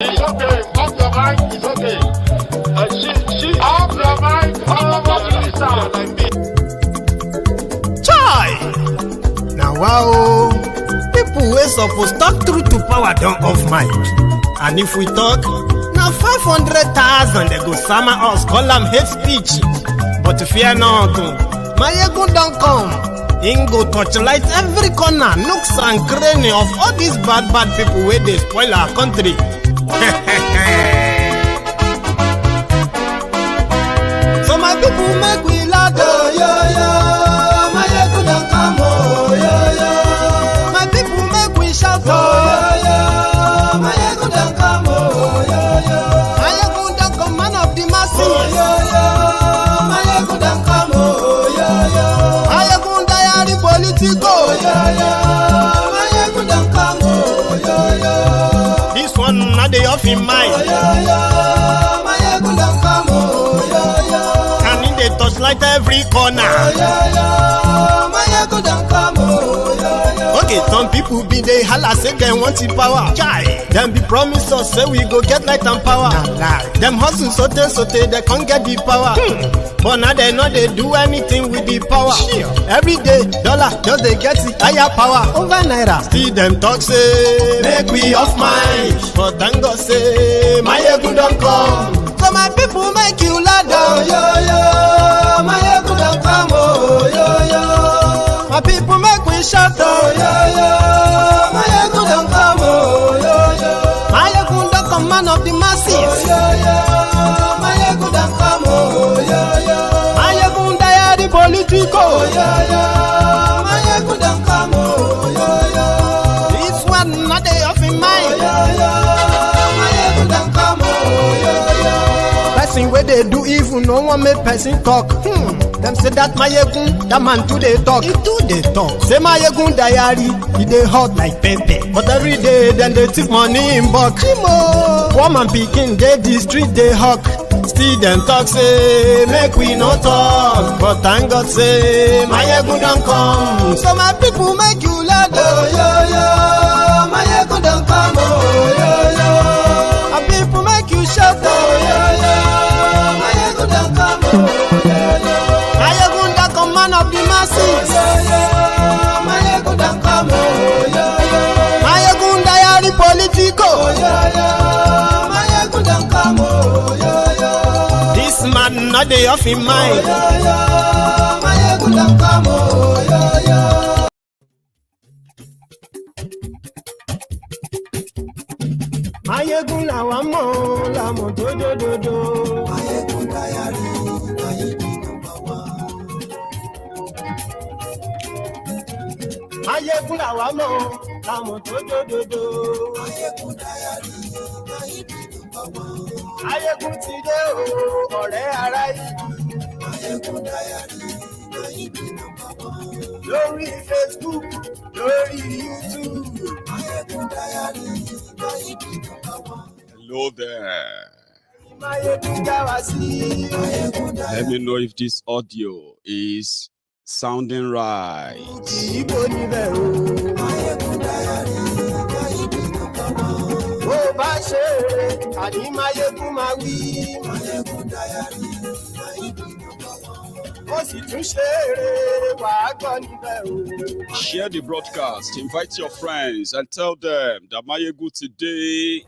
It's okay. Off your mic. It's okay. She off your mic. What is the sound like me? Chai! Now wow, people wey suppose talk truth to power don't off mic. And if we talk, now 500,000 they go summer us, call them hate speech. But fear not, Maiyegun don't come. Him go touchlight every corner, nooks and cranny of all these bad people where they spoil our country. So my people make we laugh, oh, yo yo. Maiyegun don't come, oh, yo yo. My people make we shout, oh, yo yo. Maiyegun don't come, oh, yo yo. Maiyegun don't come, man of the masses, oh, yo yo. Maiyegun don't come, oh, yo yo. Maiyegun diary politico, oh, yo yo. Maiyegun don't come, oh, yo yo. This one not the off in mind. Oh, yo yo. Maiyegun don't come, oh, yo yo. And in the touchlight every corner. Oh, yo yo. Maiyegun don't come, oh, yo yo. Okay, some people be they holla say they want the power. Chai. Them be promise us say we go get light and power. Nah. Them hustle sote they can't get the power. But now they know they do anything with the power. Sure. Every day, dollar just they get the higher power. Over naira. Still them talk say make we off mind. But thank God say Maiyegun don't come. So my people make you laugh, oh, yo yo. Maiyegun don't come, oh, yo yo. My people make we shout, oh, yo yo. Maiyegun don't come, oh, yo yo. Maiyegun don't come, man of the masses, oh, yo yo. Maiyegun don't come, oh, yo yo. Maiyegun diary politico, oh, yo yo. Maiyegun don't come, oh, yo yo. This one not they off in mind, oh, yo yo. Maiyegun don't come, oh, yo yo. Person where they do evil, no one make person talk. Them say that Maiyegun, that man too they talk. He too they talk. Say Maiyegun diary, he they hot like pepper. But every day then they take money in bulk. Poor man picking, they the street they hawk. Still them talk say make we no talk. But thank God say Maiyegun don't come. So my people make you laugh, oh yo yo. Maiyegun don't come, oh yo yo. My people make you shout, oh yo yo. Maiyegun don't come, oh yo yo. Maiyegun don't come, man of the masses, oh yo yo. Maiyegun don't come, oh yo yo. Maiyegun diary politico, oh yo yo. Maiyegun don't come, oh yo yo. This man not the off in mind, oh yo yo. Maiyegun don't come, oh yo yo. Maiyegun làwa mọ̀ làmọ̀ dódódódó. Maiyegun diary, Maiyegun number one. Maiyegun làwa mọ̀ làmọ̀ dódódódó. Maiyegun diary, Maiyegun number one. Maiyegun ti dé o, ọ̀rẹ́ ará ìlú. Maiyegun diary, Maiyegun number one. Lórí Facebook, lórí YouTube. Maiyegun diary, Maiyegun number one. Hello there. Let me know if this audio is sounding right. Share the broadcast, invite your friends and tell them that Maiyegun today.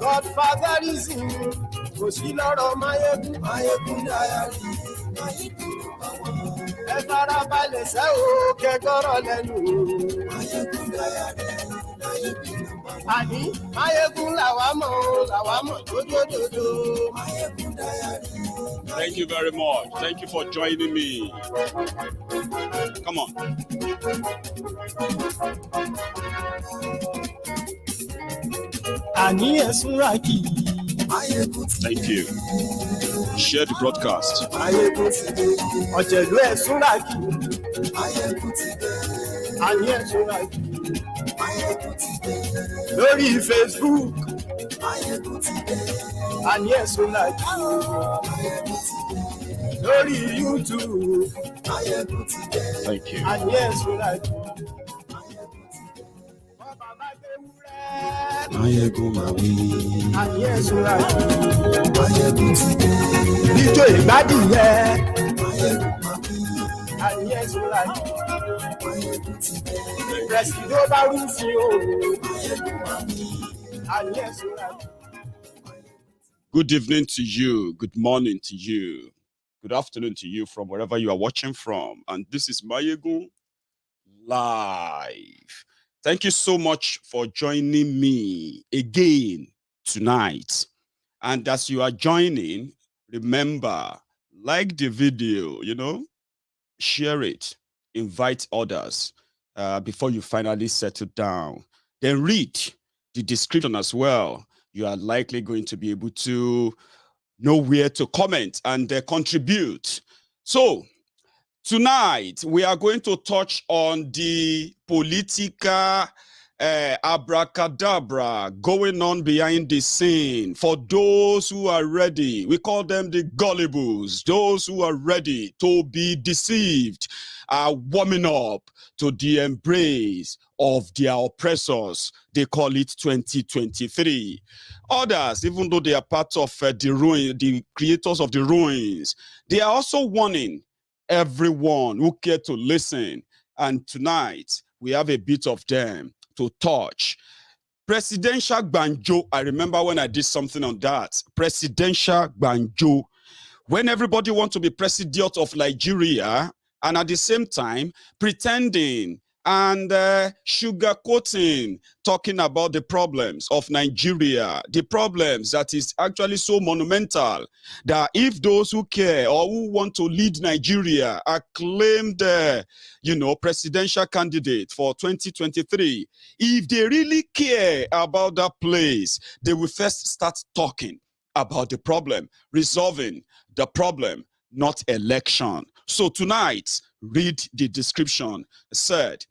Godfatherism, kò sí lọ́rọ̀ Maiyegun. Maiyegun diary, ẹ farabalẹ̀ sẹ́ o kẹ́kọ̀rọ̀ lẹ́nu. Maiyegun diary, àní Maiyegun làwa mọ̀ dódódódó. Maiyegun diary. Thank you very much. Thank you for joining me. Come on. Àní ẹ̀sùn ràkì. Thank you. Share the broadcast. Maiyegun ti dé. Ọ̀jẹ̀lú ẹ̀sùn ràkì. Maiyegun ti dé. Àní ẹ̀sùn ràkì. Maiyegun ti dé. Lórí Facebook. Maiyegun ti dé. Àní ẹ̀sùn ràkì. Maiyegun ti dé. Lórí YouTube. Maiyegun ti dé. Thank you. Àní ẹ̀sùn ràkì. Maiyegun Mawi. Maiyegun Tide. Ijó ìgbádìyẹ. Maiyegun Mawi. Maiyegun Tide. Ìrẹsìdó bá rúfin o. Maiyegun Mawi. Good evening to you. Good morning to you. Good afternoon to you from wherever you are watching from. And this is Maiyegun Live. Thank you so much for joining me again tonight. And as you are joining, remember, like the video, share it, invite others before you finally settle down. Then read the description as well. You are likely going to be able to know where to comment and contribute. So, tonight, we are going to touch on the political abracadabra going on behind the scene. For those who are ready, we call them the gullibles. Those who are ready to be deceived are warming up to the embrace of their oppressors. They call it 2023. Others, even though they are part of the creators of the ruins, they are also warning everyone who care to listen. And tonight, we have a bit of them to touch. Presidential banjo. I remember when I did something on that. Presidential banjo. When everybody wants to be president of Nigeria, and at the same time, pretending and sugarcoating, talking about the problems of Nigeria, the problems that is actually so monumental that if those who care or who want to lead Nigeria are claimed, presidential candidate for 2023, if they really care about that place, they will first start talking about the problem, resolving the problem, not election. So tonight, read the description. It said,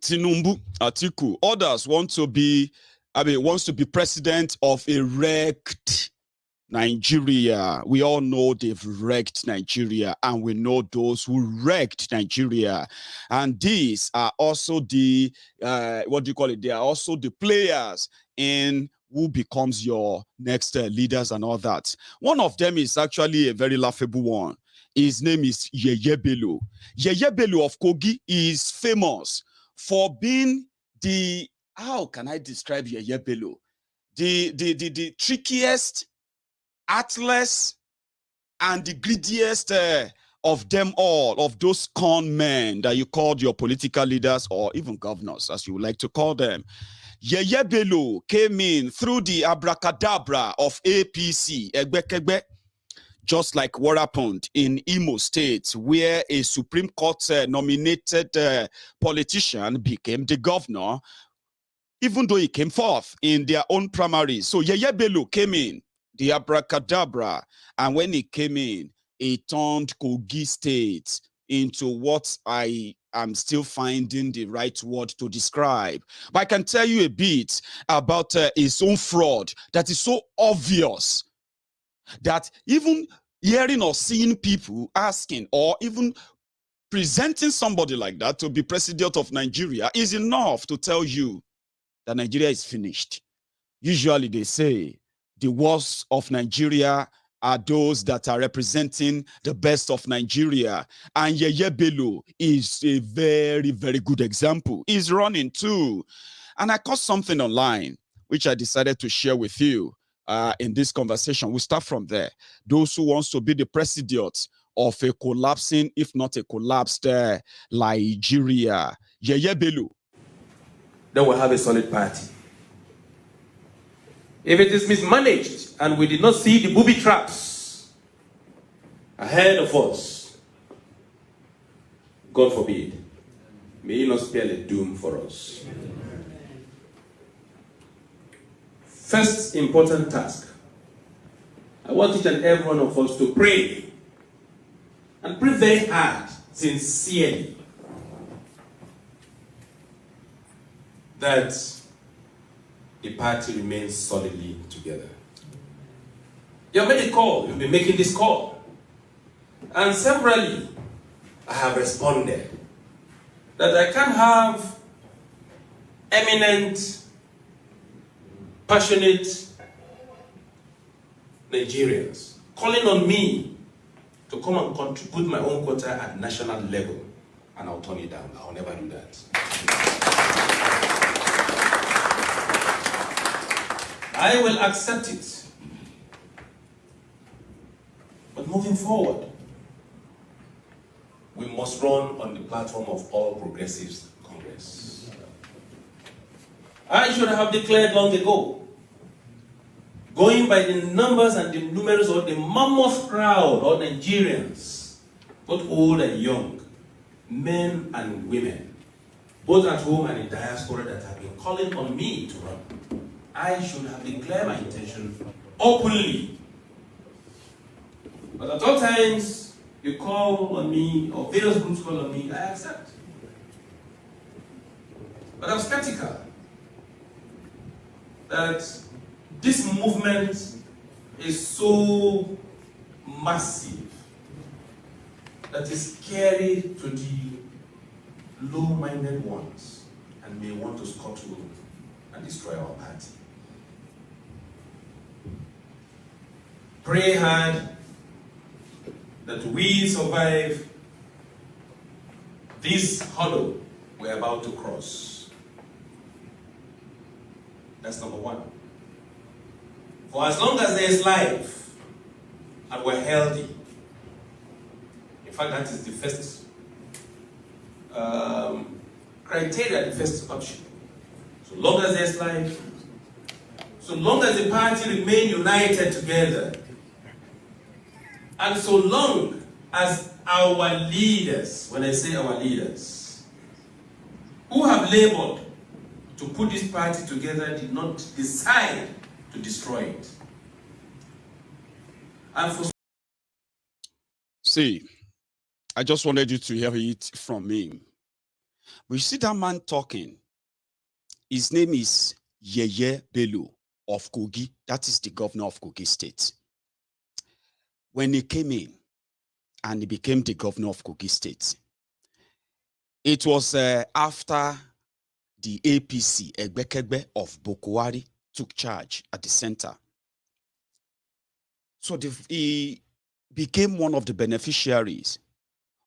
Tinubu, Atiku, others wants to be president of a wrecked Nigeria. We all know they've wrecked Nigeria, and we know those who wrecked Nigeria. And these are also the, They are also the players in who becomes your next leaders and all that. One of them is actually a very laughable one. His name is Yeye Bello. Yeye Bello of Kogi is famous for being the, how can I describe Yeye Bello? The trickiest, artless, and the greediest of them all, of those con men that you called your political leaders or even governors, as you would like to call them. Yeye Bello came in through the abracadabra of APC, Egbekegbe, just like what happened in Imo State, where a Supreme Court nominated politician became the governor, even though he came fourth in their own primaries. So Yeye Bello came in, the abracadabra, and when he came in, he turned Kogi State into what I am still finding the right word to describe. But I can tell you a bit about his own fraud that is so obvious that even hearing or seeing people asking or even presenting somebody like that to be president of Nigeria is enough to tell you that Nigeria is finished. Usually they say the worst of Nigeria are those that are representing the best of Nigeria. And Yeye Bello is a very, very good example. He's running too. And I caught something online, which I decided to share with you in this conversation. We'll start from there. Those who wants to be the president of a collapsing, if not a collapsed Nigeria. Yeye Bello. Then we'll have a solid party. If it is mismanaged and we did not see the booby traps ahead of us, God forbid, may He not spell a doom for us. First important task, I want each and every one of us to pray, and pray very hard, sincerely, that the party remains solidly together. You have made a call, you'll be making this call. And severally, I have responded that I can't have eminent, passionate Nigerians calling on me to come and contribute my own quota at national level, and I'll turn it down. I'll never do that. I will accept it. But moving forward, we must run on the platform of All Progressives Congress. I should have declared long ago, going by the numbers and the numerous or the mammoth crowd of Nigerians, both old and young, men and women, both at home and in diaspora, that have been calling on me to run. I should have declared my intention openly. But at all times, you call on me, or various groups call on me, I accept. But I'm skeptical that this movement is so massive that is scary to the low-minded ones and may want to scuttle and destroy our party. Pray hard that we survive this hurdle we're about to cross. That's number one. For as long as there is life and we're healthy, in fact, that is the first criteria, the first option. So long as there's life, so long as the party remain united together, and so long as our leaders, when I say our leaders, who have labored to put this party together, did not decide to destroy it. And for See, I just wanted you to hear it from me. We see that man talking. His name is Yeye Bello of Kogi. That is the governor of Kogi State. When he came in and he became the governor of Kogi State, it was after the APC, Egbekegbe of Buhari, took charge at the center. So he became one of the beneficiaries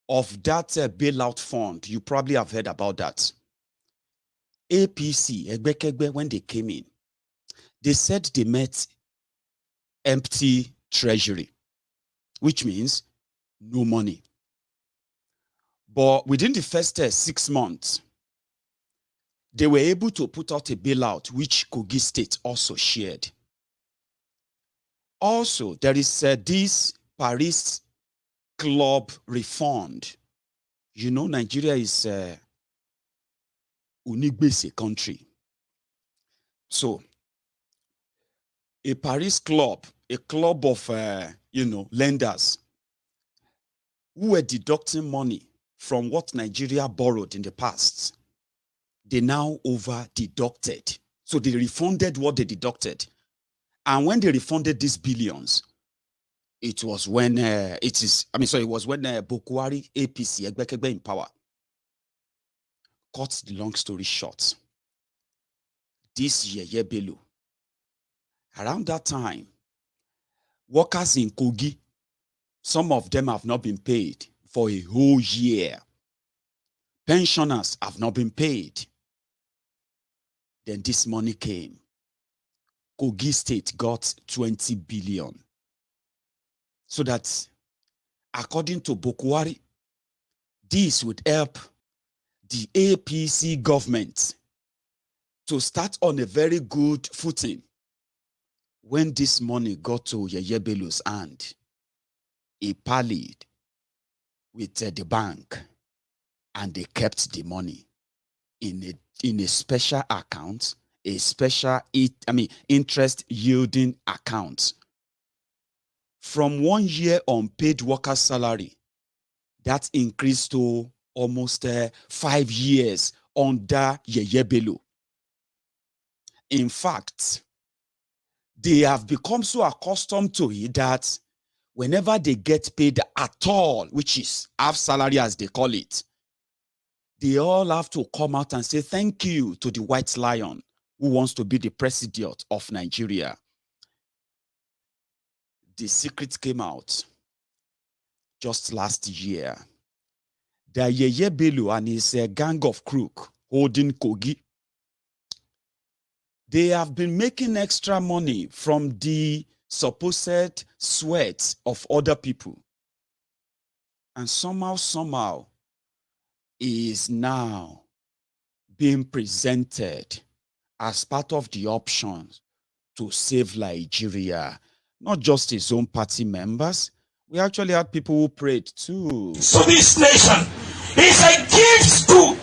of that bailout fund. You probably have heard about that. APC, Egbekegbe, when they came in, they said they met empty treasury, which means no money. But within the first 6 months, they were able to put out a bailout, which Kogi State also shared. Also, there is this Paris Club refund. You know, Nigeria is a Unigbese country. So, a Paris Club, a club of, lenders who were deducting money from what Nigeria borrowed in the past, they now over-deducted. So they refunded what they deducted. And when they refunded these billions, it was when Buhari, APC, Egbekegbe in power. Cut the long story short, this Yeye Bello, around that time, workers in Kogi, some of them have not been paid for a whole year. Pensioners have not been paid. Then this money came. Kogi State got 20 billion. So that, according to Buhari, this would help the APC government to start on a very good footing. When this money got to Yeye Bello's hand, he parleyed with the bank, and they kept the money in a special account, a special interest yielding account. From 1 year unpaid worker's salary, that increased to almost 5 years under Yeye Bello. In fact, they have become so accustomed to it that whenever they get paid at all, which is half salary as they call it, they all have to come out and say thank you to the white lion who wants to be the president of Nigeria. The secret came out just last year that Yeye Bello and his gang of crook holding Kogi, they have been making extra money from the supposed sweat of other people. And somehow is now being presented as part of the options to save Nigeria. Not just his own party members. We actually had people who prayed too. So this nation is a gift to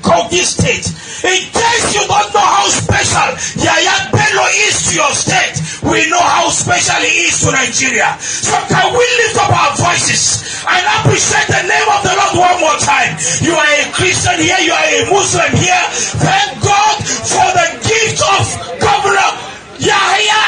Kogi State. In case you don't know how special Yeye Bello is to your state, we know how special he is to Nigeria. So can we lift up our voices and appreciate the name of the Lord one more time? You are a Christian here, you are a Muslim here. Thank God for the gift of Governor Yahya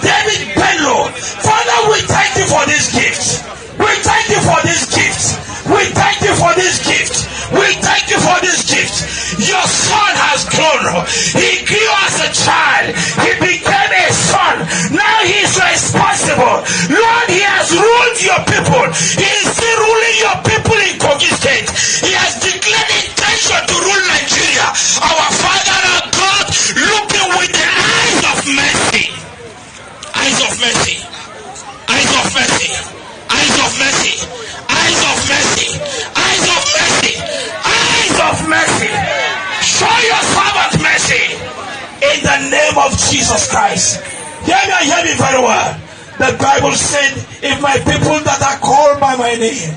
David Bello. Father, we thank you for this gift. We thank you for this gift. We thank you for this gift. We thank you for this gift. Your son has grown. He grew as a child. He became a son. Now he is responsible. Lord, he has ruled your people. He is still ruling your people in Kogi State. He has declared intention to rule Nigeria. Our Father and God, looking with the eyes of mercy. Eyes of mercy. Eyes of mercy. Eyes of mercy. Eyes of mercy. Eyes of mercy. Eyes of mercy. Show your servant mercy in the name of Jesus Christ. Hear me very well. The Bible said, if my people that are called by my name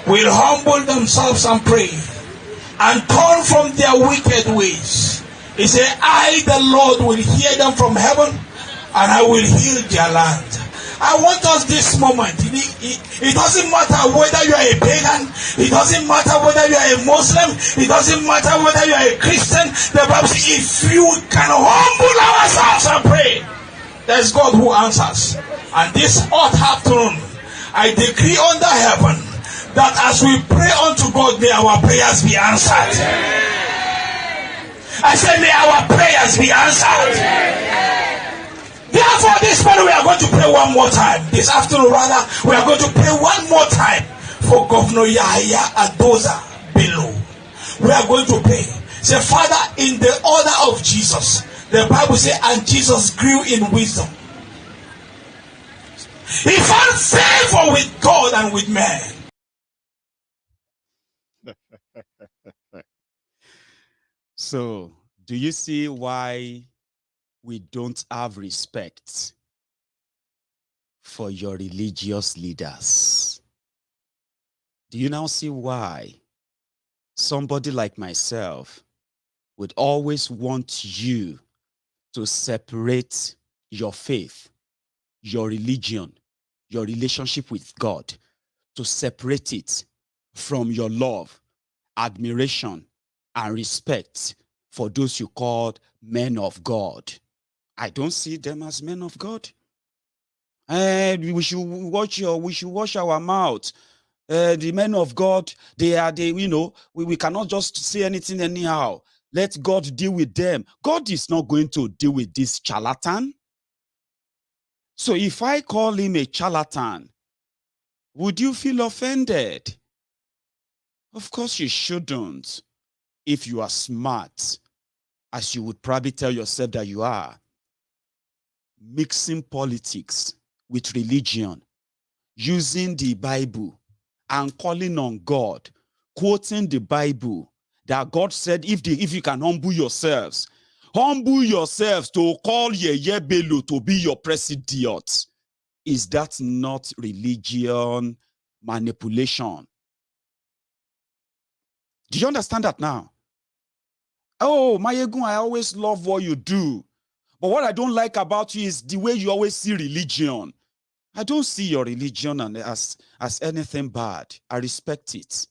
will humble themselves and pray and turn from their wicked ways, he said, I, the Lord, will hear them from heaven and I will heal their land. I want us this moment. It doesn't matter whether you are a pagan. It doesn't matter whether you are a Muslim. It doesn't matter whether you are a Christian. The Bible says, if you can humble ourselves and pray, there's God who answers. And this hot afternoon, I decree under heaven that as we pray unto God, may our prayers be answered. I said, may our prayers be answered. Therefore, this morning we are going to pray one more time. This afternoon, rather, we are going to pray one more time for Governor Yahya Bello. We are going to pray. Say, Father, in the order of Jesus, the Bible says, and Jesus grew in wisdom. He found favor with God and with men. So, do you see why we don't have respect for your religious leaders? Do you now see why somebody like myself would always want you to separate your faith, your religion, your relationship with God, to separate it from your love, admiration, and respect for those you call men of God? I don't see them as men of God. We should wash our mouth. The men of God, we cannot just say anything anyhow. Let God deal with them. God is not going to deal with this charlatan. So if I call him a charlatan, would you feel offended? Of course you shouldn't. If you are smart, as you would probably tell yourself that you are, mixing politics with religion, using the Bible and calling on God, quoting the Bible that God said, if you can humble yourselves to call Yeye Bello to be your president. Is that not religion manipulation? Do you understand that now? Oh, Maiyegun, I always love what you do. But what I don't like about you is the way you always see religion. I don't see your religion as anything bad. I respect it.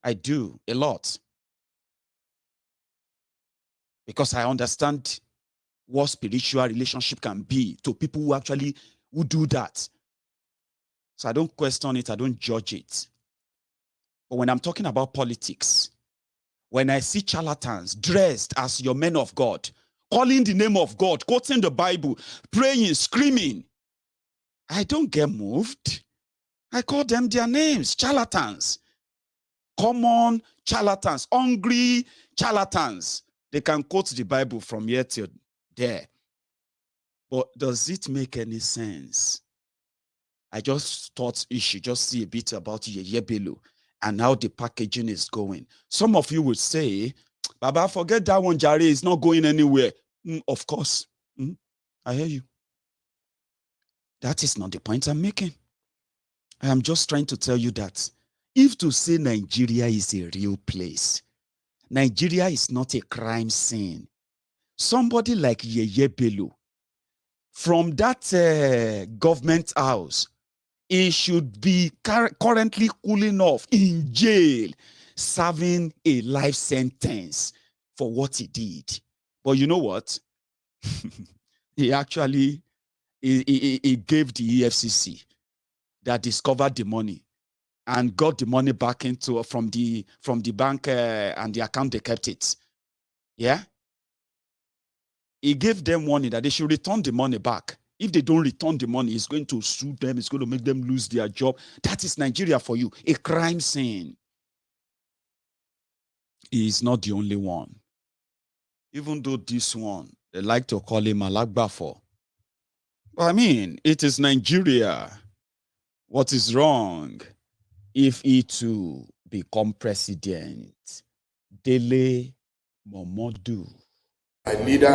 I do, a lot. Because I understand what spiritual relationship can be to people who do that. So I don't question it, I don't judge it. But when I'm talking about politics, when I see charlatans dressed as your men of God, calling the name of God, quoting the Bible, praying, screaming, I don't get moved. I call them their names, charlatans. Common charlatans, hungry charlatans. They can quote the Bible from here to there. But does it make any sense? I just thought you should just see a bit about Yeye Bello and how the packaging is going. Some of you would say, Baba, forget that one, Jare, is not going anywhere. Of course. I hear you. That is not the point I'm making. I am just trying to tell you that if to say Nigeria is a real place, Nigeria is not a crime scene. Somebody like Yeye Bello, from that government house, he should be currently cooling off in jail, serving a life sentence for what he did. But you know what? He actually he gave the EFCC that discovered the money and got the money back into from the bank and the account they kept it. Yeah. He gave them warning that they should return the money back. If they don't return the money, it's going to sue them. It's going to make them lose their job. That is Nigeria for you, a crime scene. He is not the only one. Even though this one, they like to call him Alagbafo. But I mean, it is Nigeria. What is wrong if he too become president? Dele, Momodu. My leader,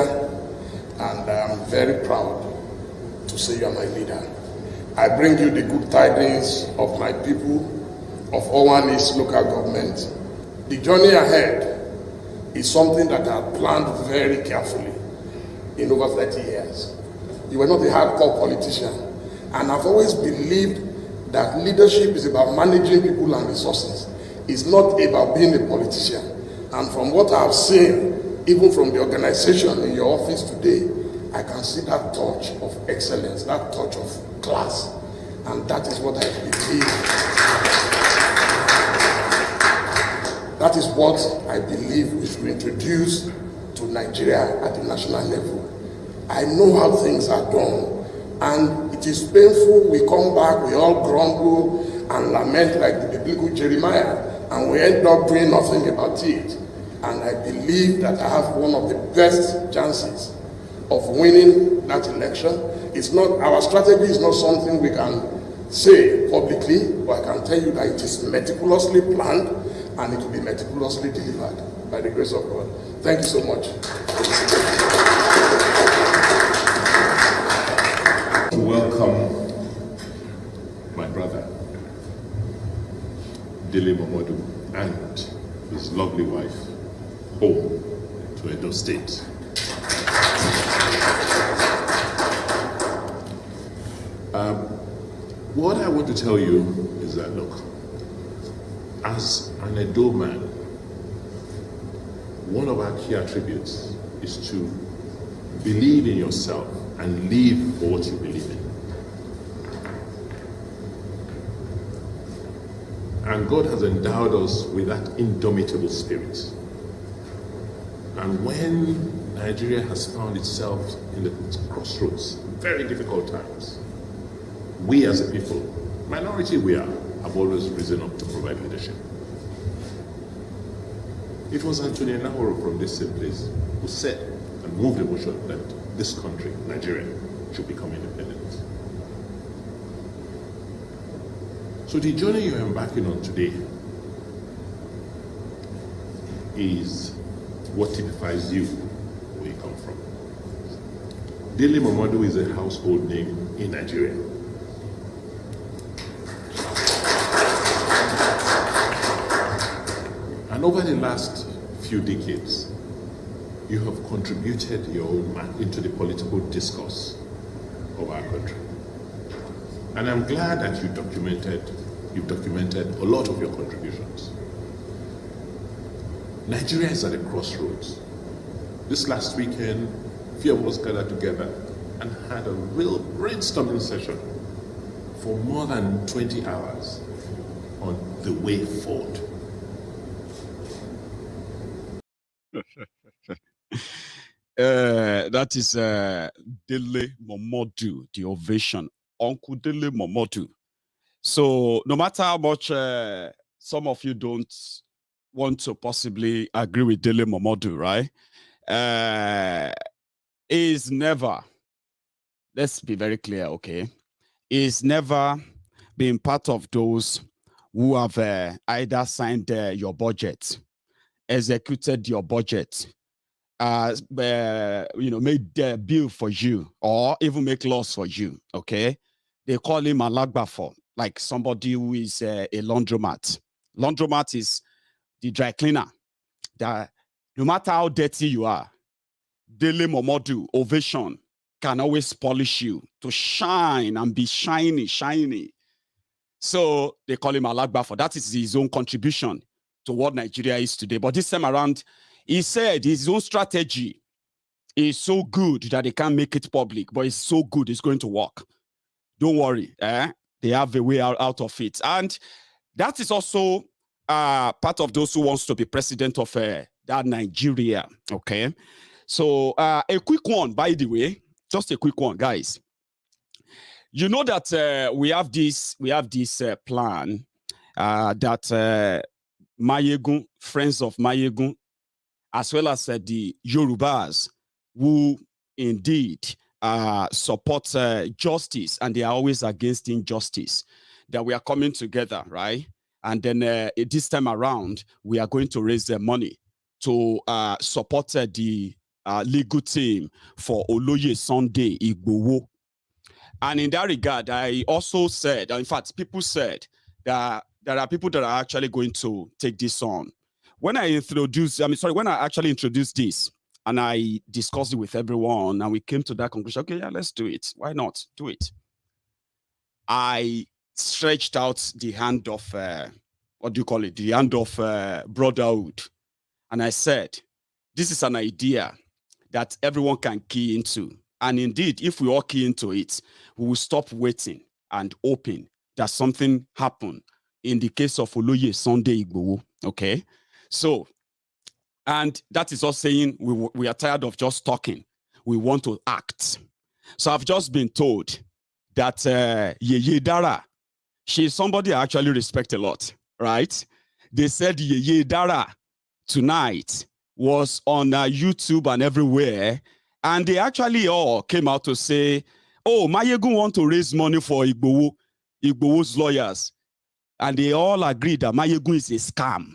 and I am very proud to say you are my leader. I bring you the good tidings of my people of Owan East local government. The journey ahead is something that I have planned very carefully in over 30 years. You were not a hardcore politician, and I've always believed that leadership is about managing people and resources. It's not about being a politician. And from what I have seen, even from the organization in your office today, I can see that touch of excellence, that touch of class. And that is what I believe. That is what I believe is introduced to Nigeria at the national level. I know how things are done. And it is painful. We come back, we all grumble and lament like the biblical Jeremiah, and we end up doing nothing about it. And I believe that I have one of the best chances of winning that election. It's not, our strategy is not something we can say publicly, but I can tell you that it is meticulously planned and it will be meticulously delivered by the grace of God. Thank you so much. Welcome my brother, Dele Momodu, and his lovely wife home to Edo State. What I want to tell you is that, look, as an Edo man, one of our key attributes is to believe in yourself and live for what you believe in. And God has endowed us with that indomitable spirit. And when Nigeria has found itself in the crossroads, very difficult times, we as a people, minority we are, have always risen up to provide leadership. It was Anthony Nahoro from this same place who said and moved the motion that this country, Nigeria, should become independent. So the journey you're embarking on today is what typifies you, where you come from. Dele Momodu is a household name in Nigeria. And over the last few decades, you have contributed your own mark into the political discourse of our country. And I'm glad that you've documented a lot of your contributions. Nigeria is at a crossroads. This last weekend, a few of us gathered together and had a real brainstorming session for more than 20 hours on the way forward. That is Dele Momodu, the ovation. Uncle Dele Momodu. So no matter how much some of you don't want to possibly agree with Dele Momodu, right? Is never, let's be very clear, okay? Is never been part of those who have either signed your budget, executed your budget, made the bill for you, or even make laws for you. Okay, they call him a lagbafo, like somebody who is a laundromat. Laundromat is the dry cleaner. That no matter how dirty you are, Dele Momodu ovation can always polish you to shine and be shiny. So they call him a lagbafo. That is his own contribution to what Nigeria is today. But this time around, he said his own strategy is so good that they can't make it public, but it's so good, it's going to work. Don't worry. They have a way out of it. And that is also part of those who wants to be president of that Nigeria. Okay. So a quick one, by the way, just a quick one, guys. You know that we have this plan that Maiyegun, friends of Maiyegun, as well as the Yorubas, who indeed support justice, and they are always against injustice, that we are coming together, right? And then this time around, we are going to raise the money to support the legal team for Oloye Sunday Igboho. And in that regard, I also said, in fact, people said that there are people that are actually going to take this on. When I actually introduced this and I discussed it with everyone and we came to that conclusion, okay, yeah, let's do it. Why not? Do it. I stretched out the hand of, the hand of brotherhood. And I said, this is an idea that everyone can key into. And indeed, if we all key into it, we will stop waiting and hoping that something happened in the case of Oloye Sunday Igboho. Okay? So, and that is us saying we are tired of just talking. We want to act. So I've just been told that Yeye Dara, she's somebody I actually respect a lot, right? They said Yeye Dara tonight was on YouTube and everywhere, and they actually all came out to say, oh, Maiyegun want to raise money for Igboho's lawyers. And they all agreed that Maiyegun is a scam.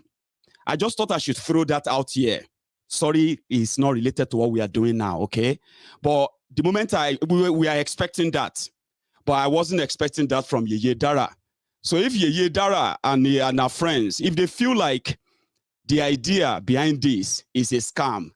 I just thought I should throw that out here. Sorry, it's not related to what we are doing now, okay? But the moment we are expecting that, but I wasn't expecting that from Yeye Dara. So if Yeye Dara and our friends, if they feel like the idea behind this is a scam,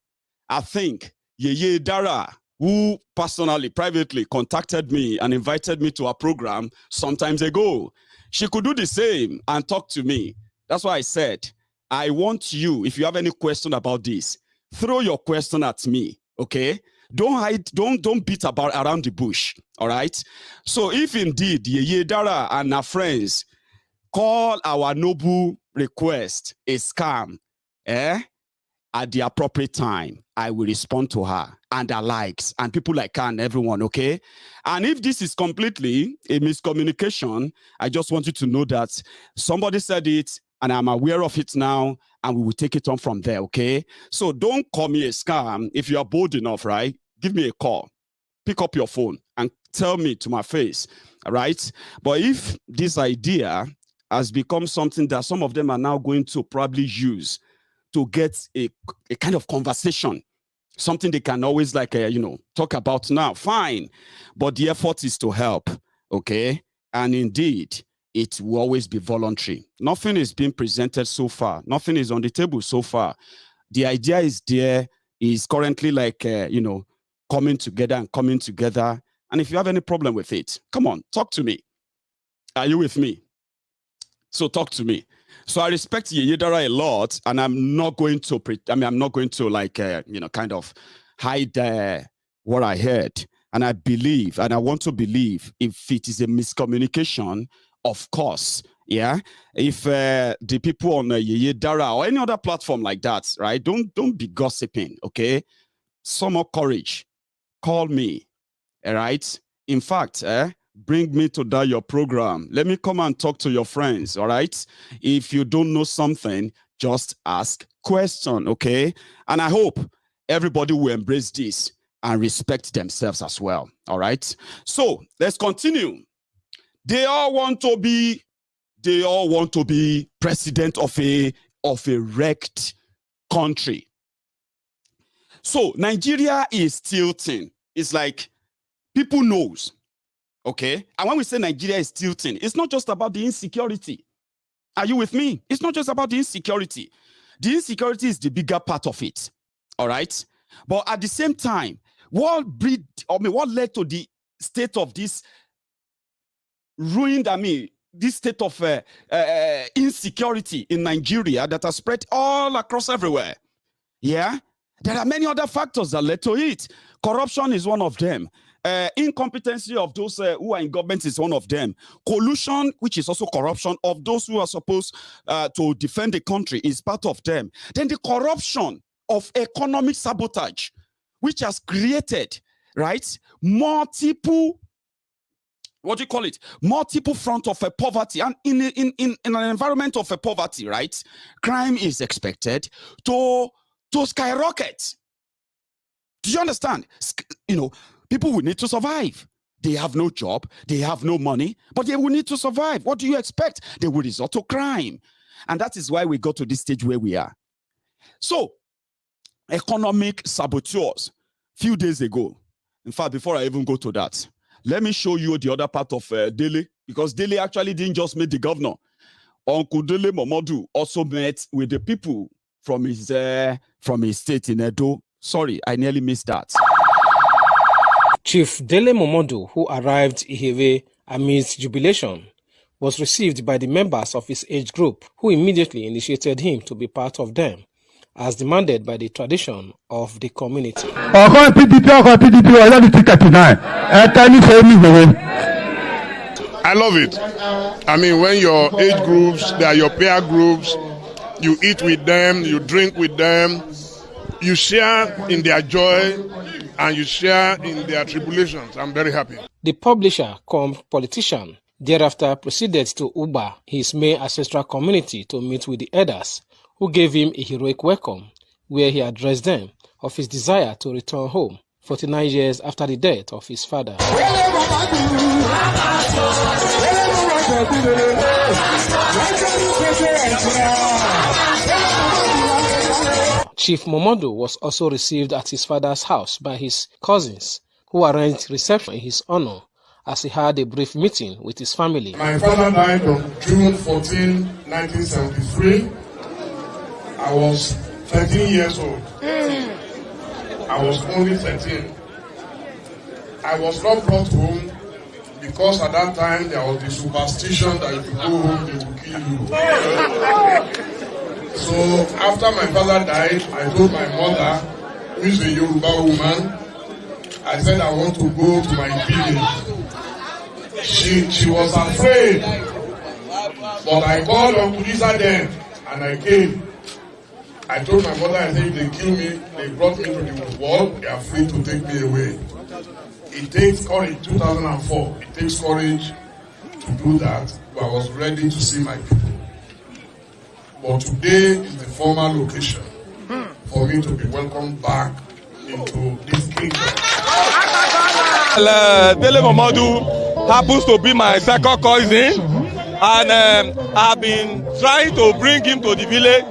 I think Yeye Dara, who personally, privately contacted me and invited me to a program some time ago, she could do the same and talk to me. That's why I said, I want you, if you have any question about this, throw your question at me, okay? Don't hide, don't beat about around the bush, all right? So if indeed Yeye Dara and her friends call our noble request a scam, at the appropriate time, I will respond to her and her likes and people like her and everyone, okay? And if this is completely a miscommunication, I just want you to know that somebody said it and I'm aware of it now, and we will take it on from there, okay? So don't call me a scam. If you are bold enough, right? Give me a call. Pick up your phone and tell me to my face, all right? But if this idea has become something that some of them are now going to probably use to get a kind of conversation, something they can always talk about now, fine. But the effort is to help, okay? And indeed, it will always be voluntary. Nothing is being presented so far. Nothing is on the table so far. The idea is there, is currently coming together. And if you have any problem with it, come on, talk to me. Are you with me? So talk to me. So I respect Yeye Dara a lot, and I'm not going to kind of hide what I heard. And I believe, and I want to believe, if it is a miscommunication, of course, Yeah, if the people on Yeye Dara or any other platform like that, right? Don't be gossiping, okay? Some more courage. Call me, all right? In fact, bring me to that your program. Let me come and talk to your friends, all right? If you don't know something, just ask question, okay? And I hope everybody will embrace this and respect themselves as well, all right? So let's continue. They all want to be president of a wrecked country. So Nigeria is tilting. It's like people knows, okay? And when we say Nigeria is tilting, it's not just about the insecurity. Are you with me? It's not just about the insecurity. The insecurity is the bigger part of it, all right? But at the same time, what led to the state of this ruined, this state of insecurity in Nigeria that has spread all across everywhere? Yeah, there are many other factors that led to it. Corruption is one of them. Incompetency of those who are in government is one of them. Collusion, which is also corruption of those who are supposed to defend the country, is part of them. Then the corruption of economic sabotage, which has created, right, multiple front of a poverty. And in an environment of a poverty, right, crime is expected to skyrocket. Do you understand? People will need to survive. They have no job, they have no money, but they will need to survive. What do you expect? They will resort to crime. And that is why we got to this stage where we are. So, economic saboteurs, few days ago, in fact, before I even go to that, let me show you the other part of Dele, because Dele actually didn't just meet the governor. Uncle Dele Momodu also met with the people from his state in Edo. Sorry, I nearly missed that. Chief Dele Momodu, who arrived Yeye amidst jubilation, was received by the members of his age group, who immediately initiated him to be part of them, as demanded by the tradition of the community. I love it. I mean, when your age groups, they are your peer groups, you eat with them, you drink with them, you share in their joy, and you share in their tribulations. I'm very happy. The publisher cum politician thereafter proceeded to Uba, his main ancestral community, to meet with the elders, who gave him a heroic welcome, where he addressed them of his desire to return home 49 years after the death of his father. Chief Momodu was also received at his father's house by his cousins, who arranged reception in his honor as he had a brief meeting with his family. My father died on June 14, 1973. I was 13 years old. I was only 13. I was not brought home because at that time there was the superstition that if you go home, they will kill you. So after my father died, I told my mother, who is a Yoruba woman, I said I want to go to my village. She was afraid, but I called Uncle Lisa then, and I came. I told my mother, I said, if they kill me, they brought me to the wall, they are free to take me away. It takes courage, 2004, it takes courage to do that, but I was ready to see my people. But today is the former location for me to be welcomed back into this kingdom. Dele Momodu happens to be my second cousin, and I've been trying to bring him to the village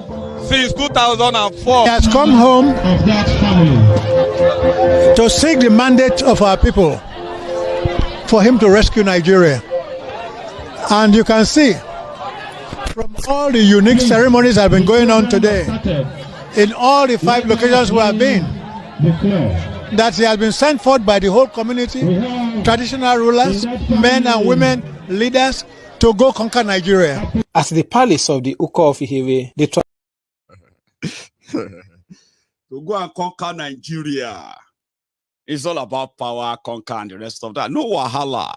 since 2004. He has come home to seek the mandate of our people for him to rescue Nigeria. And you can see from all the unique ceremonies that have been going on today, in all the 5 locations we have been, that he has been sent forth by the whole community, traditional rulers, men and women, leaders, to go conquer Nigeria. At the palace of the Uko of Yeye, to go and conquer Nigeria. It's all about power, conquer, and the rest of that. No wahala.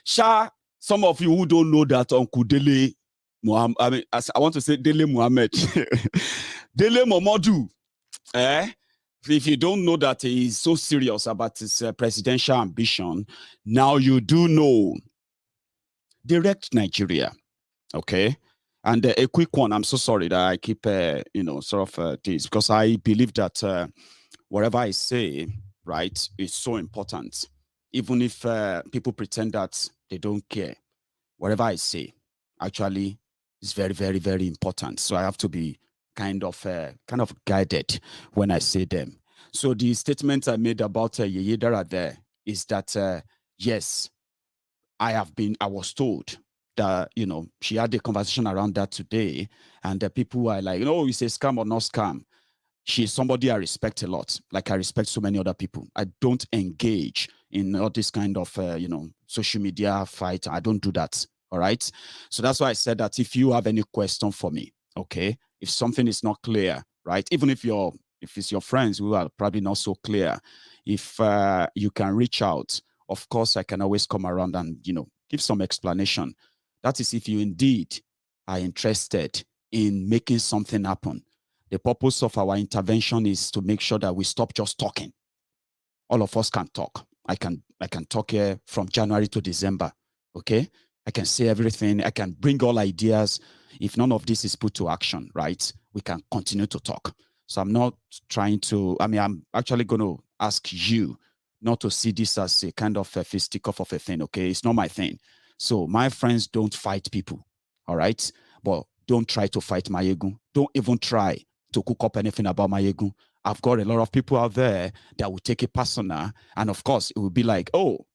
Sha, some of you who don't know that Uncle Dele I mean, I want to say Dele Muhammad. Dele Momodu. If you don't know that he's so serious about his presidential ambition, now you do know. Direct Nigeria. Okay. And a quick one, I'm so sorry that I keep, sort of this, because I believe that whatever I say, right, is so important. Even if people pretend that they don't care, whatever I say actually is very, very, very important. So I have to be kind of guided when I say them. So the statement I made about Yeye there is that, yes, I was told that, she had a conversation around that today, and the people are like, it's a scam or not scam. She's somebody I respect a lot. Like I respect so many other people. I don't engage in all this kind of, social media fight. I don't do that. All right. So that's why I said that if you have any question for me, okay, if something is not clear, right, even if it's your friends who are probably not so clear, if you can reach out, of course, I can always come around and, give some explanation. That is if you indeed are interested in making something happen. The purpose of our intervention is to make sure that we stop just talking. All of us can talk. I can talk here from January to December, okay? I can say everything. I can bring all ideas. If none of this is put to action, right, we can continue to talk. So I'm not trying to, I'm actually going to ask you not to see this as a kind of a fisticuff of a thing, okay? It's not my thing. So my friends don't fight people, all right? But don't try to fight Maiyegun. Don't even try to cook up anything about Maiyegun. I've got a lot of people out there that will take it personal. And of course, it will be like, oh,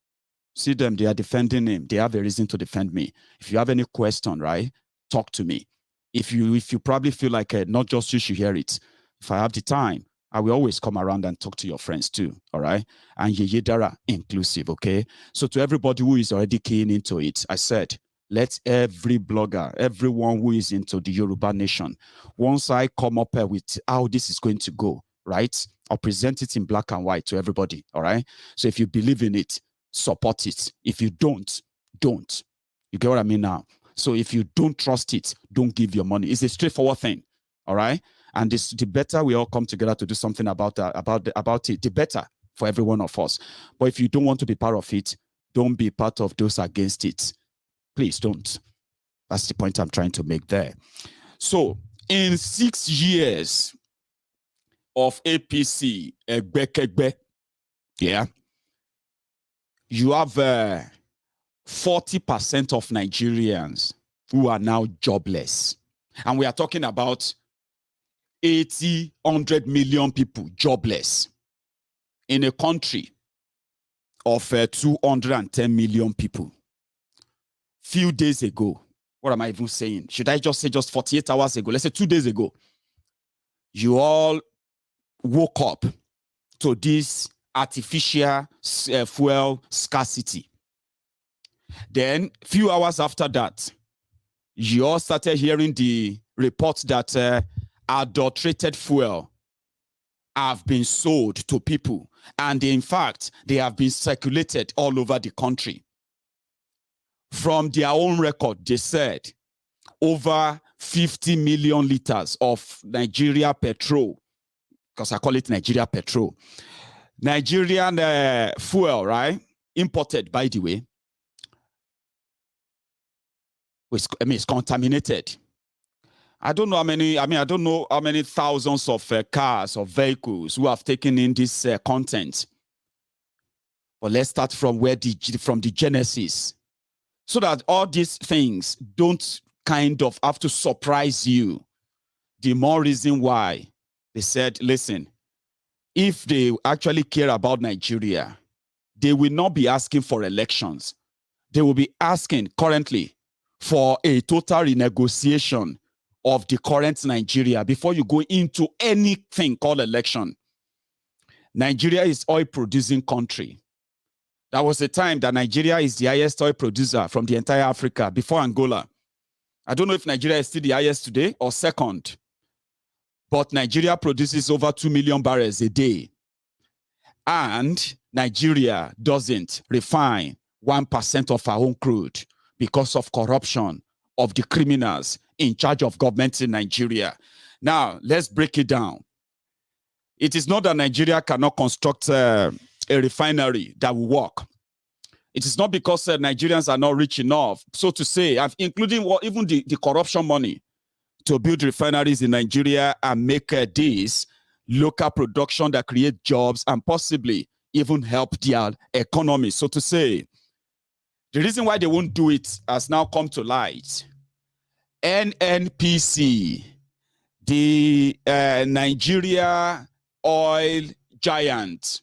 see them, they are defending him. They have a reason to defend me. If you have any question, right, talk to me. If you probably feel like not just you should hear it, if I have the time, I will always come around and talk to your friends too, all right? And Yeye inclusive, okay? So to everybody who is already keying into it, I said, let every blogger, everyone who is into the Yoruba nation, once I come up with how this is going to go, right? I'll present it in black and white to everybody, all right? So if you believe in it, support it. If you don't. You get what I mean now? So if you don't trust it, don't give your money. It's a straightforward thing, all right? And the better we all come together to do something about it, the better for every one of us. But if you don't want to be part of it, don't be part of those against it. Please don't. That's the point I'm trying to make there. So in 6 years of APC, yeah, you have 40% of Nigerians who are now jobless. And we are talking about 100 million people jobless in a country of 210 million people. Few days ago, what am I even saying? Should I just say just 48 hours ago? Let's say 2 days ago, you all woke up to this artificial fuel scarcity. Then, few hours after that, you all started hearing the reports that adulterated fuel have been sold to people. And in fact, they have been circulated all over the country. From their own record, they said over 50 million liters of Nigeria petrol, because I call it Nigeria petrol. Nigerian fuel, right? Imported, by the way. It's contaminated. I don't know how many, I don't know how many thousands of cars or vehicles who have taken in this content. But let's start from from the genesis, so that all these things don't kind of have to surprise you. The more reason why they said, listen, if they actually care about Nigeria, they will not be asking for elections. They will be asking currently for a total renegotiation of the current Nigeria before you go into anything called election. Nigeria is oil producing country. That was the time that Nigeria is the highest oil producer from the entire Africa before Angola. I don't know if Nigeria is still the highest today or second, but Nigeria produces over 2 million barrels a day. And Nigeria doesn't refine 1% of our own crude because of corruption, of the criminals in charge of government in Nigeria. Now, let's break it down. It is not that Nigeria cannot construct a refinery that will work. It is not because Nigerians are not rich enough, so to say, including even the corruption money to build refineries in Nigeria and make this local production that create jobs and possibly even help their economy, so to say. The reason why they won't do it has now come to light. NNPC, the Nigeria oil giant,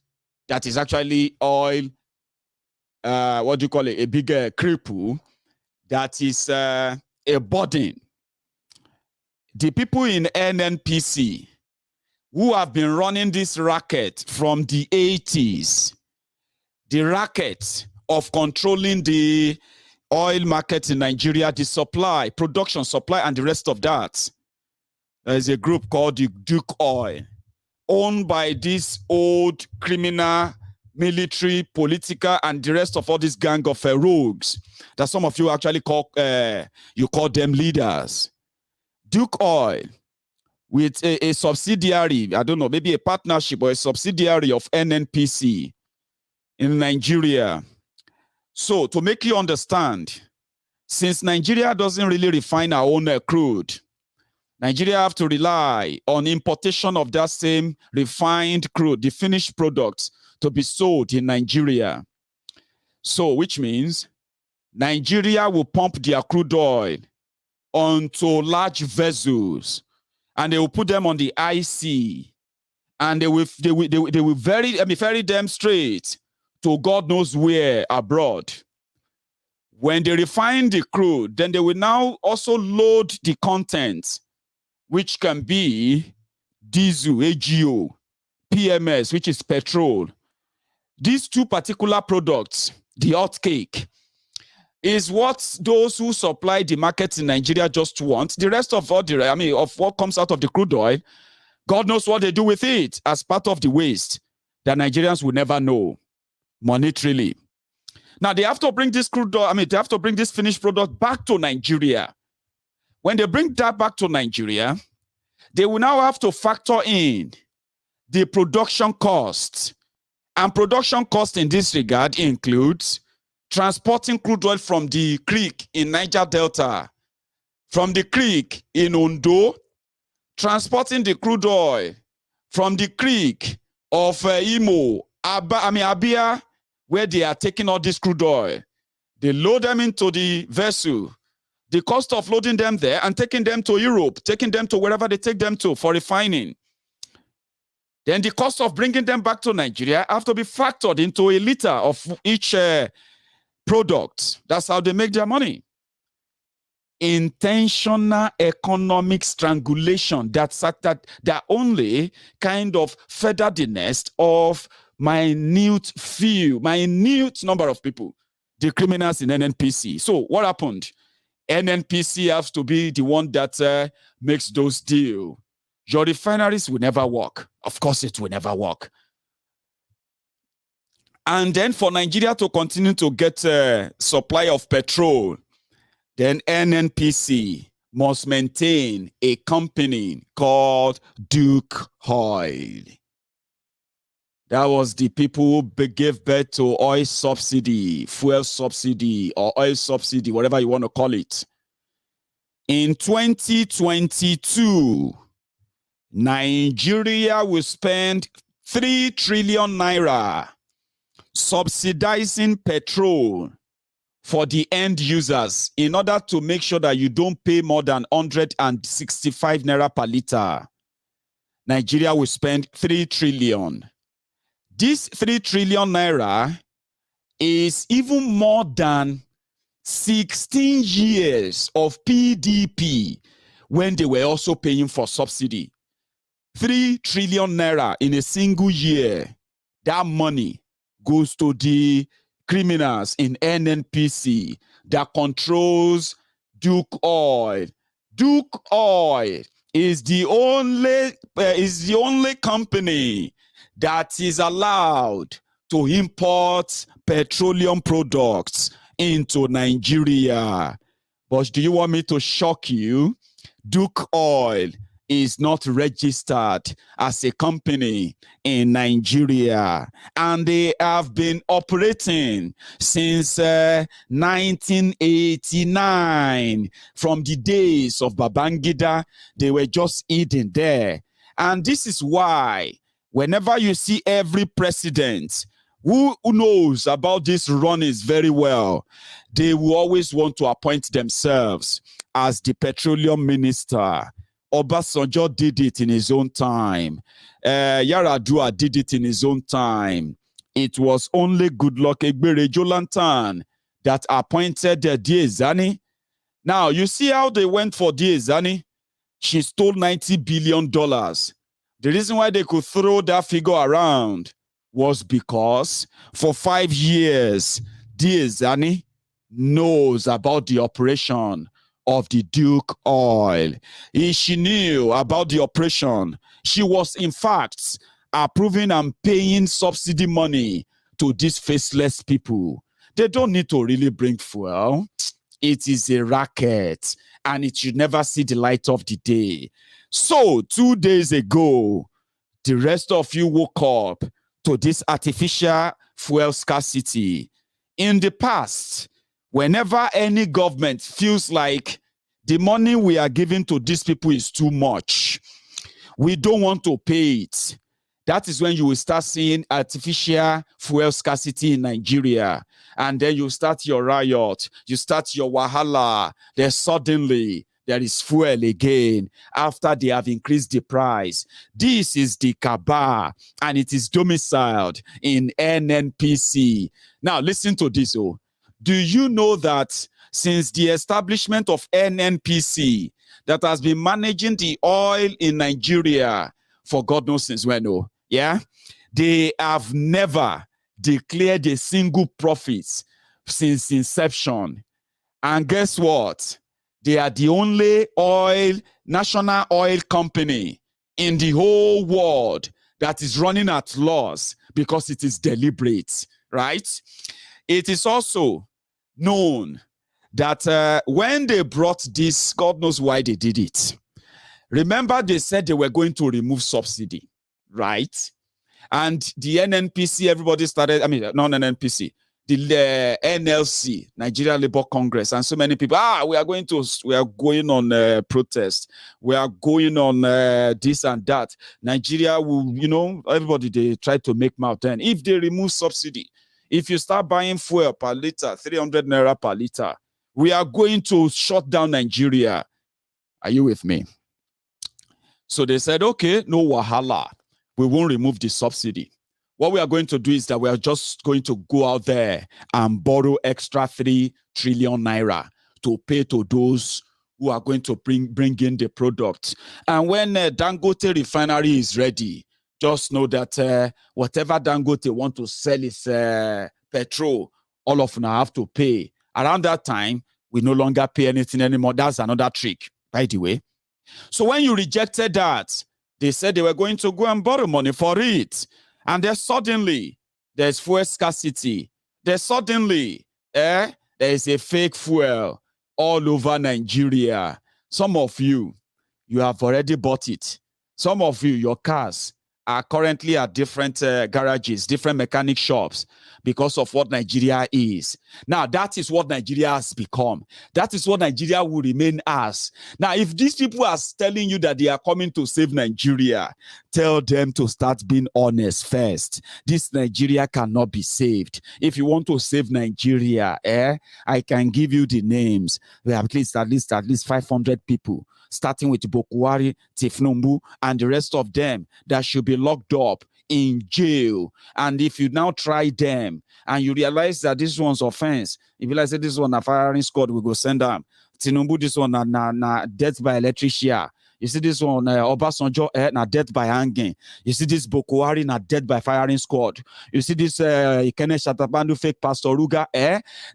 that is actually oil, what do you call it, a big cripple, that is a burden. The people in NNPC who have been running this racket from the 80s, the racket of controlling the oil market in Nigeria, the supply, production, supply, and the rest of that. There's a group called the Duke Oil, owned by this old criminal, military, political, and the rest of all this gang of rogues that some of you actually call, you call them leaders. Duke Oil, with a subsidiary, I don't know, maybe a partnership or a subsidiary of NNPC in Nigeria. So, to make you understand, since Nigeria doesn't really refine our own crude, Nigeria have to rely on importation of that same refined crude, the finished products, to be sold in Nigeria. So, which means Nigeria will pump their crude oil onto large vessels, and they will put them on the IC, and they will ferry them straight to God knows where abroad. When they refine the crude, then they will now also load the contents, which can be diesel, AGO, PMS, which is petrol. These two particular products, the hot cake, is what those who supply the market in Nigeria just want. The rest of all of what comes out of the crude oil, God knows what they do with it as part of the waste that Nigerians will never know monetarily. Now they have to bring this crude oil, they have to bring this finished product back to Nigeria. When they bring that back to Nigeria, they will now have to factor in the production costs. And production cost in this regard includes transporting crude oil from the creek in Niger Delta, from the creek in Ondo, transporting the crude oil from the creek of Imo, Abia, where they are taking all this crude oil. They load them into the vessel. The cost of loading them there and taking them to Europe, taking them to wherever they take them to for refining. Then the cost of bringing them back to Nigeria have to be factored into a liter of each product. That's how they make their money. Intentional economic strangulation. That only kind of feather the nest of minute number of people, the criminals in NNPC. So what happened? NNPC has to be the one that makes those deals. Your refineries will never work. Of course, it will never work. And then for Nigeria to continue to get supply of petrol, then NNPC must maintain a company called Duke Oil. That was the people who gave birth to oil subsidy, fuel subsidy, or oil subsidy, whatever you want to call it. In 2022, Nigeria will spend 3 trillion naira subsidizing petrol for the end users in order to make sure that you don't pay more than 165 naira per liter. Nigeria will spend 3 trillion. This 3 trillion naira is even more than 16 years of PDP when they were also paying for subsidy. 3 trillion naira in a single year. That money goes to the criminals in NNPC that controls Duke Oil. Duke Oil is the only company that is allowed to import petroleum products into Nigeria. But do you want me to shock you? Duke Oil is not registered as a company in Nigeria, and they have been operating since 1989. From the days of Babangida, they were just eating there. And this is why whenever you see every president who knows about this runnings very well, they will always want to appoint themselves as the petroleum minister. Obasanjo did it in his own time. Yaradua did it in his own time. It was only Goodluck Egbere Jolantan that appointed Diezani. Now, you see how they went for Diezani? She stole $90 billion. The reason why they could throw that figure around was because for 5 years, Diezani knows about the operation of the Duke Oil. She knew about the operation. She was, in fact, approving and paying subsidy money to these faceless people. They don't need to really bring fuel. It is a racket, and it should never see the light of the day. So, 2 days ago, the rest of you woke up to this artificial fuel scarcity. In the past, whenever any government feels like the money we are giving to these people is too much, we don't want to pay it, that is when you will start seeing artificial fuel scarcity in Nigeria. And then you start your riot, you start your wahala. Then suddenly there is fuel again after they have increased the price. This is the cabal, and it is domiciled in NNPC. Now listen to this. Oh, do you know that since the establishment of NNPC, that has been managing the oil in Nigeria for God knows since when? Oh, yeah, they have never declared a single profit since inception. And guess what? They are the only national oil company in the whole world that is running at loss because it is deliberate, right? It is also known that when they brought this, God knows why they did it. Remember, they said they were going to remove subsidy, right? And the NNPC, everybody started, non-NNPC, the NLC, Nigeria Labour Congress, and so many people, we are going on protest. We are going on this and that. Nigeria will, everybody, they try to make mouth then. If they remove subsidy, if you start buying fuel per liter, 300 naira per liter, we are going to shut down Nigeria. Are you with me? So they said, okay, no wahala. We won't remove the subsidy. What we are going to do is that we are just going to go out there and borrow extra 3 trillion naira to pay to those who are going to bring in the product. And when Dangote refinery is ready, just know that whatever Dangote want to sell is petrol, all of them have to pay. Around that time, we no longer pay anything anymore. That's another trick, by the way. So when you rejected that, they said they were going to go and borrow money for it. And then suddenly, there's fuel scarcity. Then suddenly, there is a fake fuel all over Nigeria. Some of you have already bought it. Some of you, your cars are currently at different garages, different mechanic shops, because of what Nigeria is. Now, that is what Nigeria has become. That is what Nigeria will remain as. Now, if these people are telling you that they are coming to save Nigeria, tell them to start being honest first. This Nigeria cannot be saved. If you want to save Nigeria, I can give you the names. We have at least 500 people, starting with Buhari, Tinubu, and the rest of them that should be locked up in jail. And if you now try them and you realize that this one's offense, if you like say this one a firing squad, we go send them. Tinubu, this one na death by electrician. You see this one, Obasanjo, na death by hanging. You see this Buhari, na death by firing squad. You see this Ikene Shatabandu fake Pastor Ruga,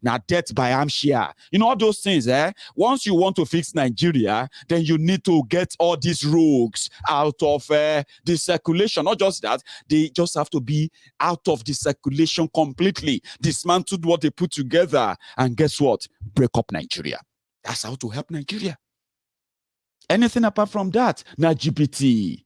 na death by Amshia. You know all those things, Once you want to fix Nigeria, then you need to get all these rogues out of the circulation. Not just that, they just have to be out of the circulation completely. Dismantled what they put together. And guess what? Break up Nigeria. That's how to help Nigeria. Anything apart from that, na GPT.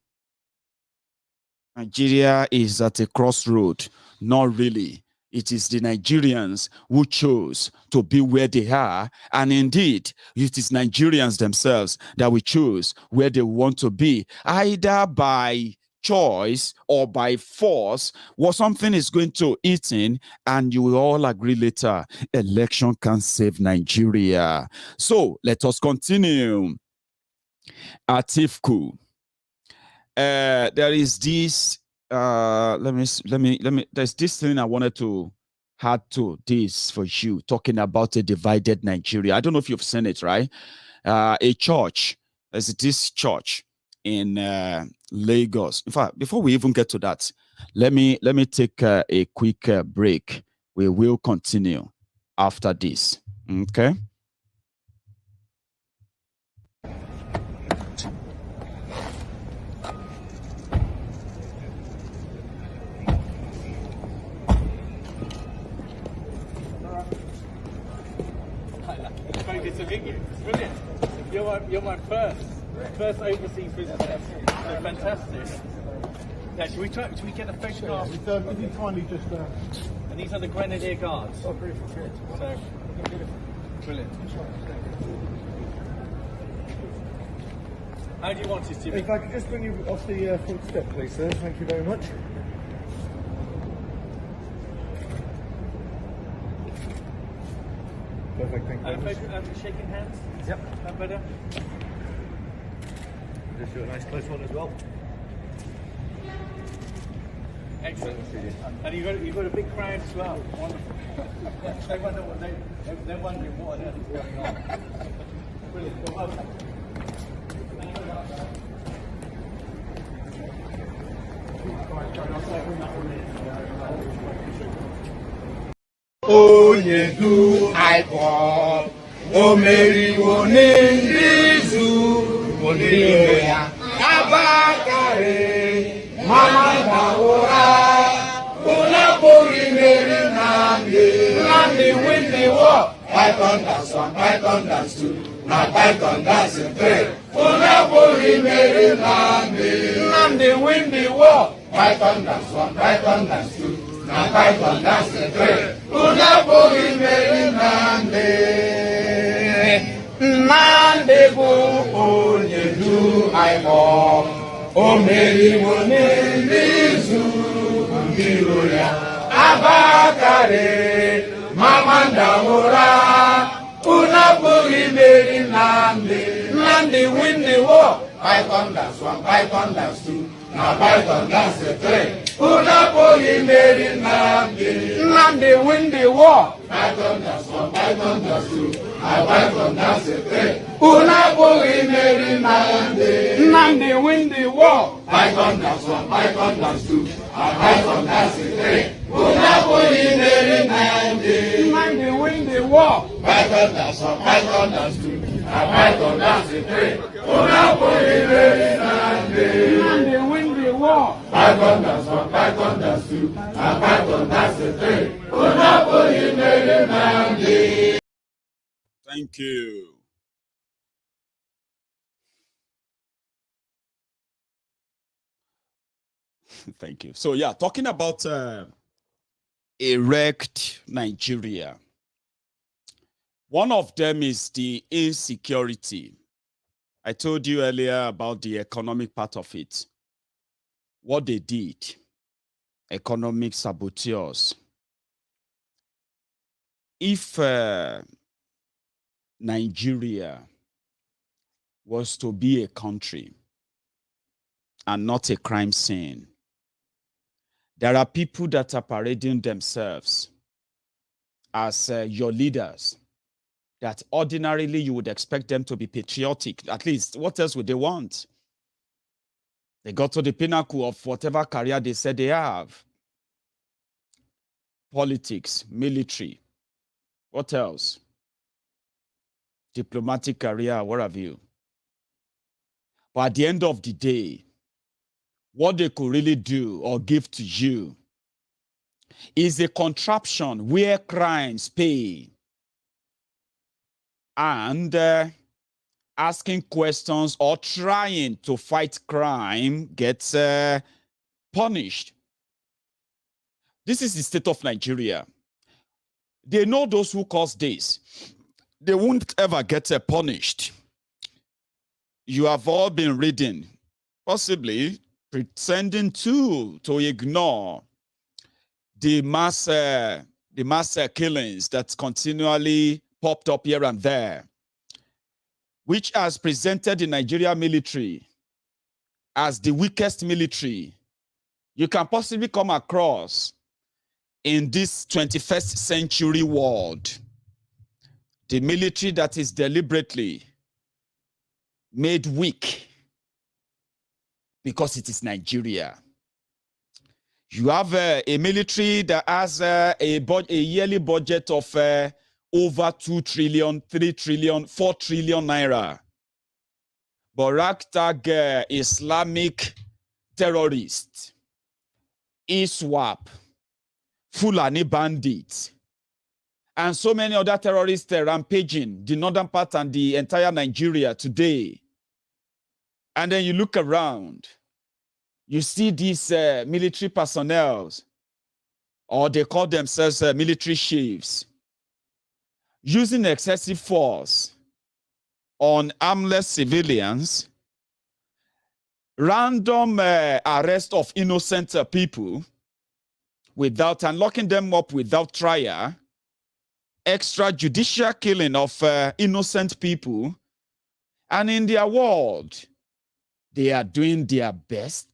Nigeria is at a crossroad. Not really. It is the Nigerians who chose to be where they are. And indeed, it is Nigerians themselves that will choose where they want to be, either by choice or by force. What something is going to eat in, and you will all agree later, election can save Nigeria. So let us continue. Atiku. There is this there's this thing I wanted to add to this for you, talking about a divided Nigeria. I don't know if you've seen it, right? A church, there's this church in Lagos. In fact, before we even get to that, let me take a quick break. We will continue after this. Okay. Good to meet you. It's brilliant. You're my first overseas visitor. So fantastic. Now, should we get a photograph? If you kindly just. And these are the Grenadier Guards. Oh, beautiful. Good. So, brilliant. How do you want it to be? If I could just bring you off the front step, please, sir. Thank you very much. Perfect, thank you. Shaking hands? Yep. That better? Just do a nice close one as well. Excellent. And you've got a big crowd as well. Wonderful. They're wondering what on earth is going on. Brilliant. Well, onye du aịkpọ o meriwo n'izu onye ya abakarị mama dawụra ụlọ pụrụ imeri Nnamdi win the war. Python that's one, Python that's two, na Python that's three. Ụlọ pụrụ imeri Nnamdi win the war. Python that's one, Python that's two, na Python that's three. Ụlọ pụrụ imeri Nnamdi bụ onye du aịkpọ o meriwo n'izu mbiro ya abakarị mama ndawụra ụlọ pụrụ imeri Nnamdi win the war. Python that's one, Python that's two, na Python that's three. Ụlọ pụrụ imeri Nnamdi win the war. Python that's one, Python that's two, na Python that's three. Ụlọ pụrụ imeri Nnamdi win the war. Python that's one, Python that's two, na Python that's three. Ụlọ pụrụ imeri Nnamdi win the war. Python that's one, Python that's two, na Python that's three. Ụlọ pụrụ imeri Nnamdi win the war. Python that's one, Python that's two, na Python that's three. Ụlọ pụrụ imeri Nnamdi. Thank you. Thank you. So yeah, talking about a wrecked Nigeria. One of them is the insecurity. I told you earlier about the economic part of it. What they did, economic saboteurs. If Nigeria was to be a country and not a crime scene, there are people that are parading themselves as your leaders, that ordinarily you would expect them to be patriotic. At least, what else would they want? They got to the pinnacle of whatever career they said they have. Politics, military. What else? Diplomatic career, what have you? But at the end of the day, what they could really do or give to you is a contraption where crimes pay. and asking questions or trying to fight crime gets punished. This is the state of Nigeria. They know those who cause this. They won't ever get punished. You have all been reading, possibly pretending to ignore the mass killings that continually popped up here and there, which has presented the Nigeria military as the weakest military you can possibly come across in this 21st century world. The military that is deliberately made weak because it is Nigeria. You have a military that has a yearly budget of over 2 trillion, 3 trillion, 4 trillion naira. But ragtag Islamic terrorists, ISWAP, Fulani bandits, and so many other terrorists rampaging the northern part and the entire Nigeria today. And then you look around, you see these military personnel, or they call themselves military chiefs, using excessive force on armless civilians, random arrest of innocent people without, and locking them up without trial, extrajudicial killing of innocent people, and in their world, they are doing their best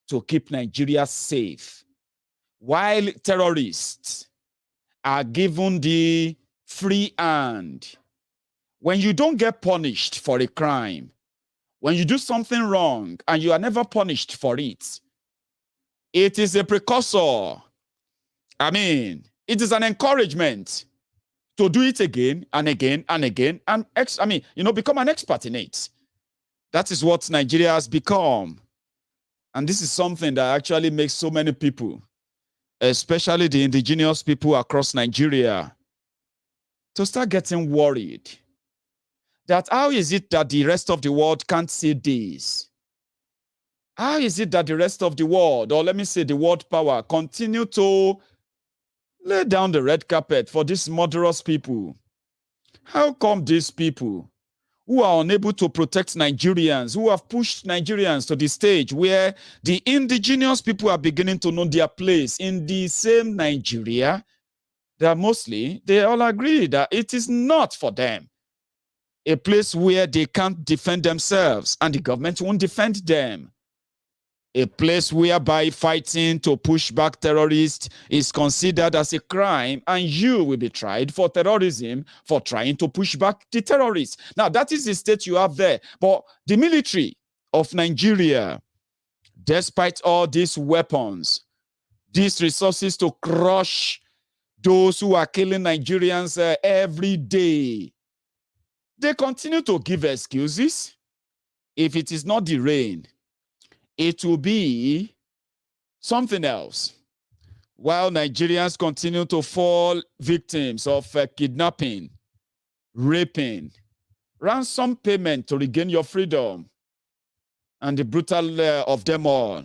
to keep Nigeria safe, while terrorists are given the free hand. When you don't get punished for a crime, when you do something wrong and you are never punished for it, it is a precursor. I mean, it is an encouragement to do it again and again and again, and become an expert in it. That is what Nigeria has become. And this is something that actually makes so many people, especially the indigenous people across Nigeria, to start getting worried. That how is it that the rest of the world can't see this? How is it that the rest of the world, or let me say the world power, continue to lay down the red carpet for these murderous people? How come these people who are unable to protect Nigerians, who have pushed Nigerians to the stage where the indigenous people are beginning to know their place in the same Nigeria, that mostly they all agree that it is not for them a place where they can't defend themselves and the government won't defend them. A place whereby fighting to push back terrorists is considered as a crime and you will be tried for terrorism for trying to push back the terrorists. Now, that is the state you have there. But the military of Nigeria, despite all these weapons, these resources to crush those who are killing Nigerians every day, they continue to give excuses. If it is not the rain, it will be something else. While Nigerians continue to fall victims of kidnapping, raping, ransom payment to regain your freedom, and the brutal of them all,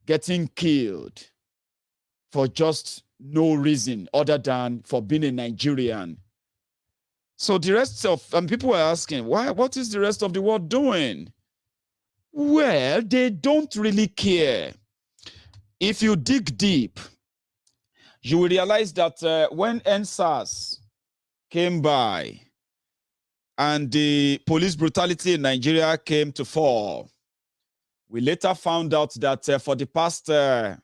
getting killed for just no reason other than for being a Nigerian. So the rest of, and people are asking, why? What is the rest of the world doing? Well, they don't really care. If you dig deep, you will realize that when NSAS came by and the police brutality in Nigeria came to fall, we later found out that for the past 5,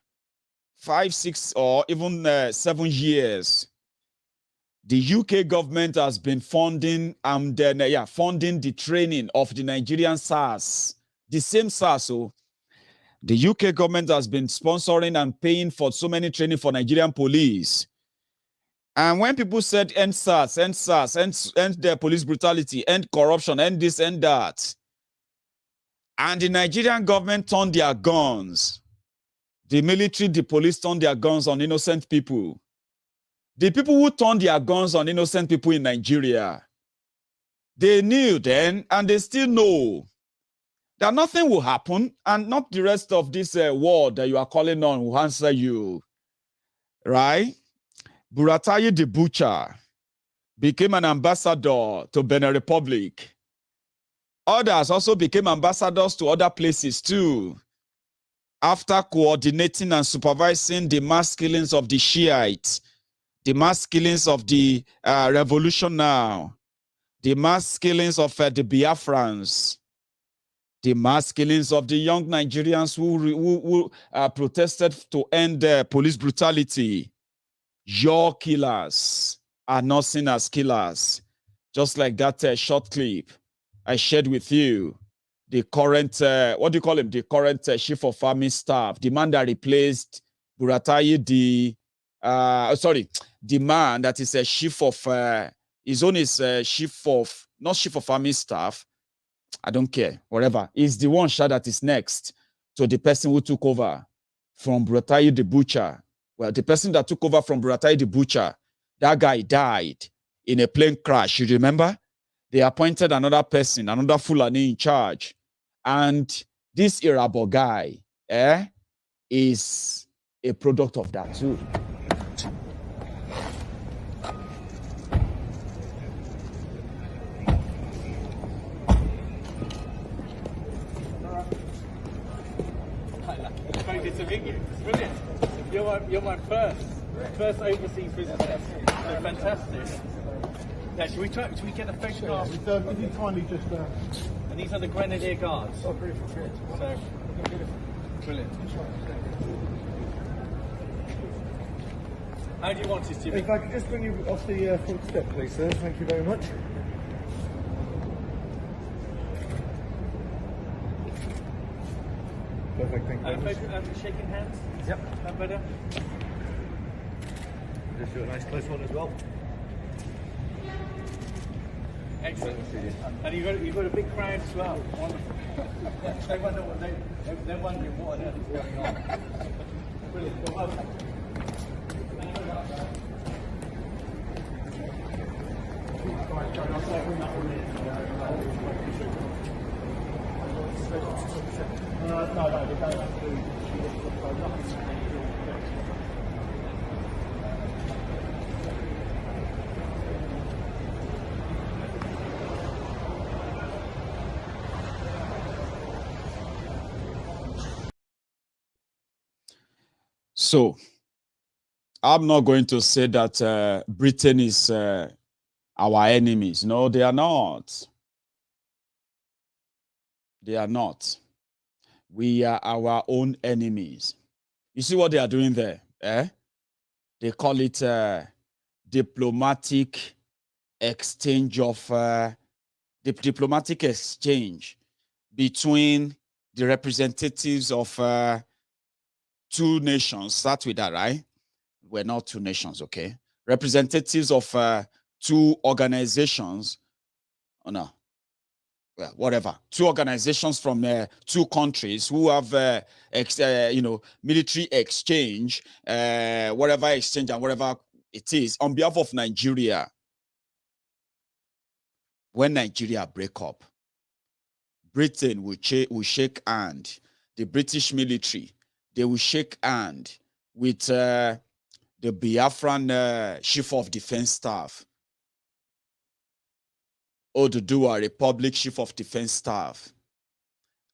6, or even 7 years, the UK government has been funding funding the training of the Nigerian SARS. The same SARS, so the UK government has been sponsoring and paying for so many training for Nigerian police. And when people said end SARS, end the police brutality, end corruption, end this, end that, and the Nigerian government turned their guns, the military, the police turned their guns on innocent people, The people who turned their guns on innocent people in Nigeria, they knew then, and they still know that nothing will happen, and not the rest of this world that you are calling on will answer you. Right? Buratai the Butcher became an ambassador to Benin Republic. Others also became ambassadors to other places too, after coordinating and supervising the mass killings of the Shiites, the mass killings of the revolution now, the mass killings of the Biafrans, the mass killings of the young Nigerians who protested to end police brutality. Your killers are not seen as killers. Just like that short clip I shared with you. The current, what do you call him? The current chief of army staff, the man that replaced Buratai, the man that is a chief of, his own is chief of, not chief of army staff, I don't care, whatever. He's the one shot that is next to the person who took over from Buratai the Butcher. Well, the person that took over from Buratai the Butcher, that guy died in a plane crash. You remember? They appointed another person, another Fulani in charge. And this Irabo guy is a product of that too. Very good to meet you. It's brilliant. You're my first overseas visitor. So fantastic. Yeah, should we get a photograph? If you kindly just... And these are the Grenadier Guards. Oh, beautiful. So, brilliant. How do you want us to be? If I could just bring you off the front step, please, sir. Thank you very much. Perfect, thank you very much. Shaking hands? Yep. That better? Just do a nice close one as well. Excellent. And you've got a big crowd as well. Wonderful. They wonder what they're wondering what on earth is going on. Brilliant. Well, welcome. So, I'm not going to say that Britain is our enemies. No, they are not. They are not. We are our own enemies. You see what they are doing there? They call it diplomatic exchange of the diplomatic exchange between the representatives of two nations. Start with that, right? We're not two nations, okay? Representatives of two organizations. Oh no. Well, whatever. Two organizations from two countries who have, military exchange, whatever exchange and whatever it is, on behalf of Nigeria. When Nigeria break up, Britain will shake hand. The British military, they will shake hand with the Biafran chief of defense staff. Oduduwa Republic Chief of Defense Staff,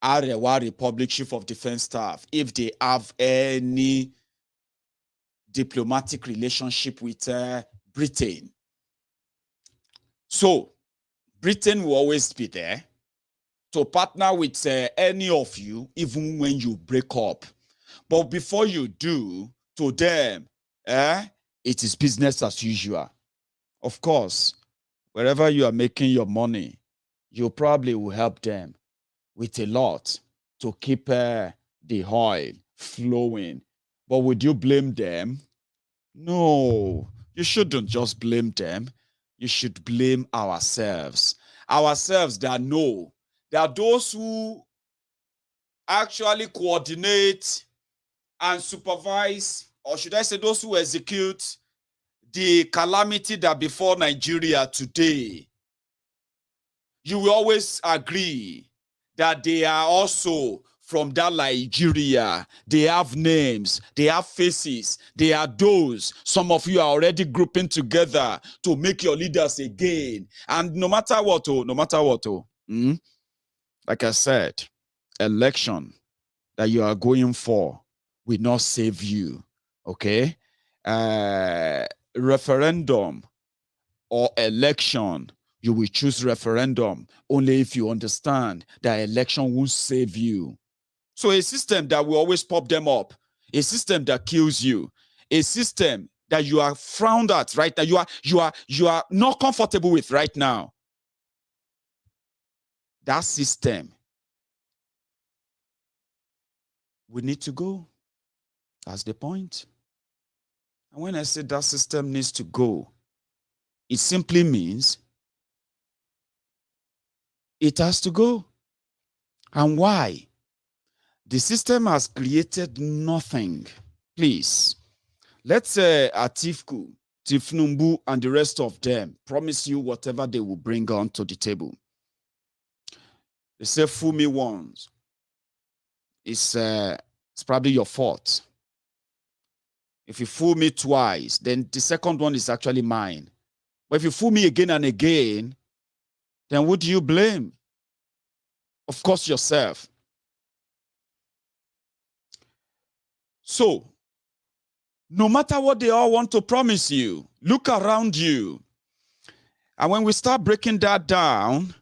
Arewa Republic Chief of Defense Staff, if they have any diplomatic relationship with Britain. So, Britain will always be there to partner with any of you, even when you break up. But before you do, to them, it is business as usual. Of course, wherever you are making your money, you probably will help them with a lot to keep the oil flowing. But would you blame them? No, you shouldn't just blame them. You should blame ourselves. Ourselves that know that those who actually coordinate and supervise, or should I say those who execute the calamity that before Nigeria today, you will always agree that they are also from that Nigeria. They have names, they have faces, they are those. Some of you are already grouping together to make your leaders again. And no matter what, like I said, election that you are going for will not save you, okay? Referendum or election, you will choose referendum only if you understand that election won't save you. So a system that will always pop them up, a system that kills you, a system that you are frowned at right now, you are not comfortable with right now. That system, we need to go. That's the point. And when I say that system needs to go, it simply means it has to go. And why? The system has created nothing. Please, let's say Atiku, Tinubu, and the rest of them promise you whatever they will bring on to the table. They say, fool me once. It's probably your fault. If you fool me twice, then the second one is actually mine. But if you fool me again and again, then who do you blame? Of course, yourself. So, no matter what they all want to promise you, look around you. And when we start breaking that down,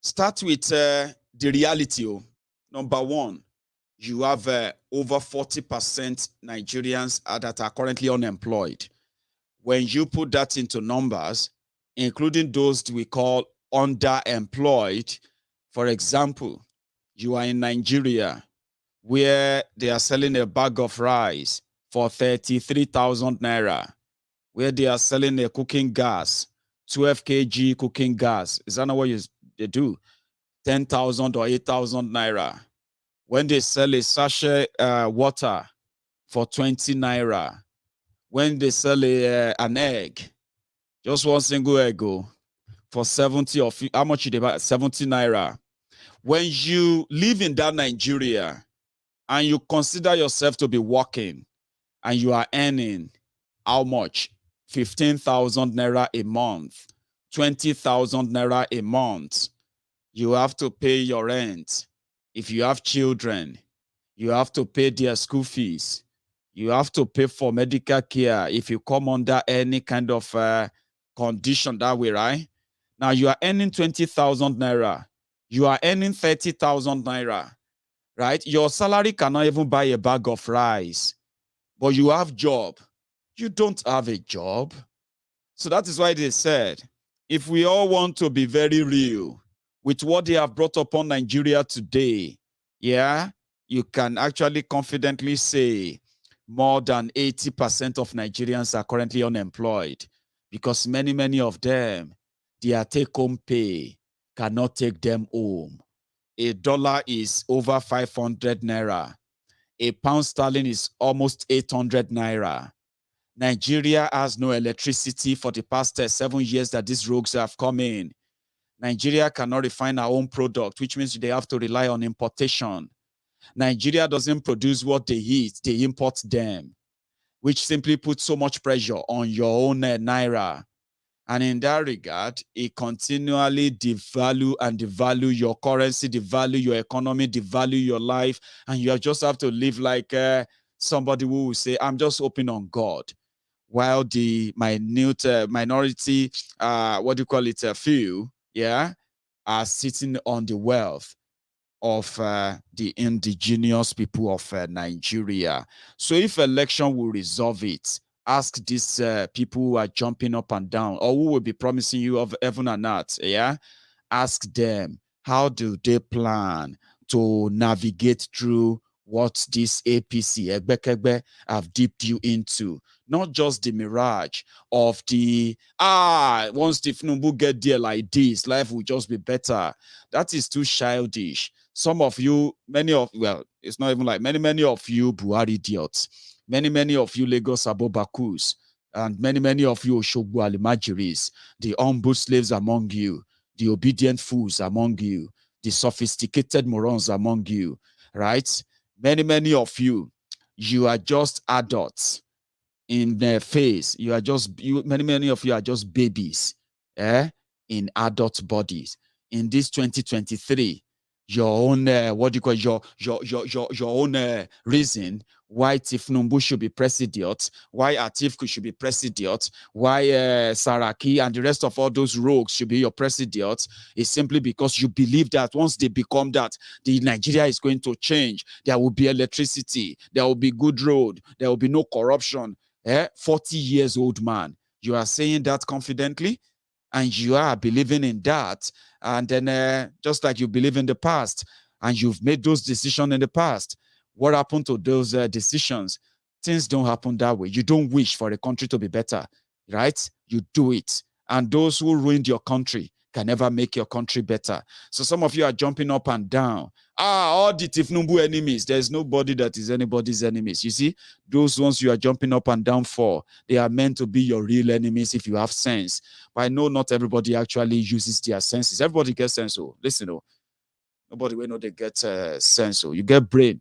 start with the reality. Number one, you have over 40% Nigerians that are currently unemployed. When you put that into numbers, including those we call underemployed, for example, you are in Nigeria where they are selling a bag of rice for 33,000 naira, where they are selling a cooking gas, 12 kg cooking gas. Is that not what they do? 10,000 or 8,000 naira. When they sell a sachet water for 20 naira. When they sell an egg, just one single egg for 70 or how much they buy? 70 naira. When you live in that Nigeria and you consider yourself to be working and you are earning how much? 15,000 naira a month, 20,000 naira a month. You have to pay your rent. If you have children, you have to pay their school fees. You have to pay for medical care if you come under any kind of condition that way, right? Now you are earning 20,000 naira. You are earning 30,000 naira, right? Your salary cannot even buy a bag of rice, but you have job. You don't have a job. So that is why they said, if we all want to be very real with what they have brought upon Nigeria today, yeah, you can actually confidently say more than 80% of Nigerians are currently unemployed because many of them, their take-home pay cannot take them home. A dollar is over 500 naira. A pound sterling is almost 800 naira. Nigeria has no electricity for the past 7 years that these rogues have come in. Nigeria cannot refine our own product, which means they have to rely on importation. Nigeria doesn't produce what they eat, they import them, which simply puts so much pressure on your own naira. And in that regard, it continually devalue your currency, devalue your economy, devalue your life, and you just have to live like somebody who will say, I'm just hoping on God. While the minority, few, yeah, are sitting on the wealth of the indigenous people of Nigeria. So if election will resolve it, ask these people who are jumping up and down or who will be promising you of heaven and earth, yeah? Ask them, how do they plan to navigate through what this APC, Egbekegbe, have dipped you into? Not just the mirage of the, once the Tinubu get there like this, life will just be better. That is too childish. Some of you, it's not even like many of you Buhari idiots, many of you Lagos Abobakus, and many of you Oshogbo Alimajiris, the humble slaves among you, the obedient fools among you, the sophisticated morons among you, right? Many of you, you are just adults in their face. You are just, many of you are just babies, in adult bodies. In this 2023, your own, what do you call your own reason why Tinubu should be president, why Atiku should be president, why Saraki and the rest of all those rogues should be your president, is simply because you believe that once they become that, the Nigeria is going to change. There will be electricity, there will be good road, there will be no corruption. 40 years old man, you are saying that confidently, and you are believing in that, and then just like you believe in the past, and you've made those decisions in the past. What happened to those decisions? Things don't happen that way. You don't wish for a country to be better, right? You do it. And those who ruined your country can never make your country better. So some of you are jumping up and down. All the Tinubu enemies. There's nobody that is anybody's enemies. You see, those ones you are jumping up and down for, they are meant to be your real enemies if you have sense. But I know not everybody actually uses their senses. Everybody gets sense. Oh, listen, oh, nobody will know they get sense. Oh, you get brain.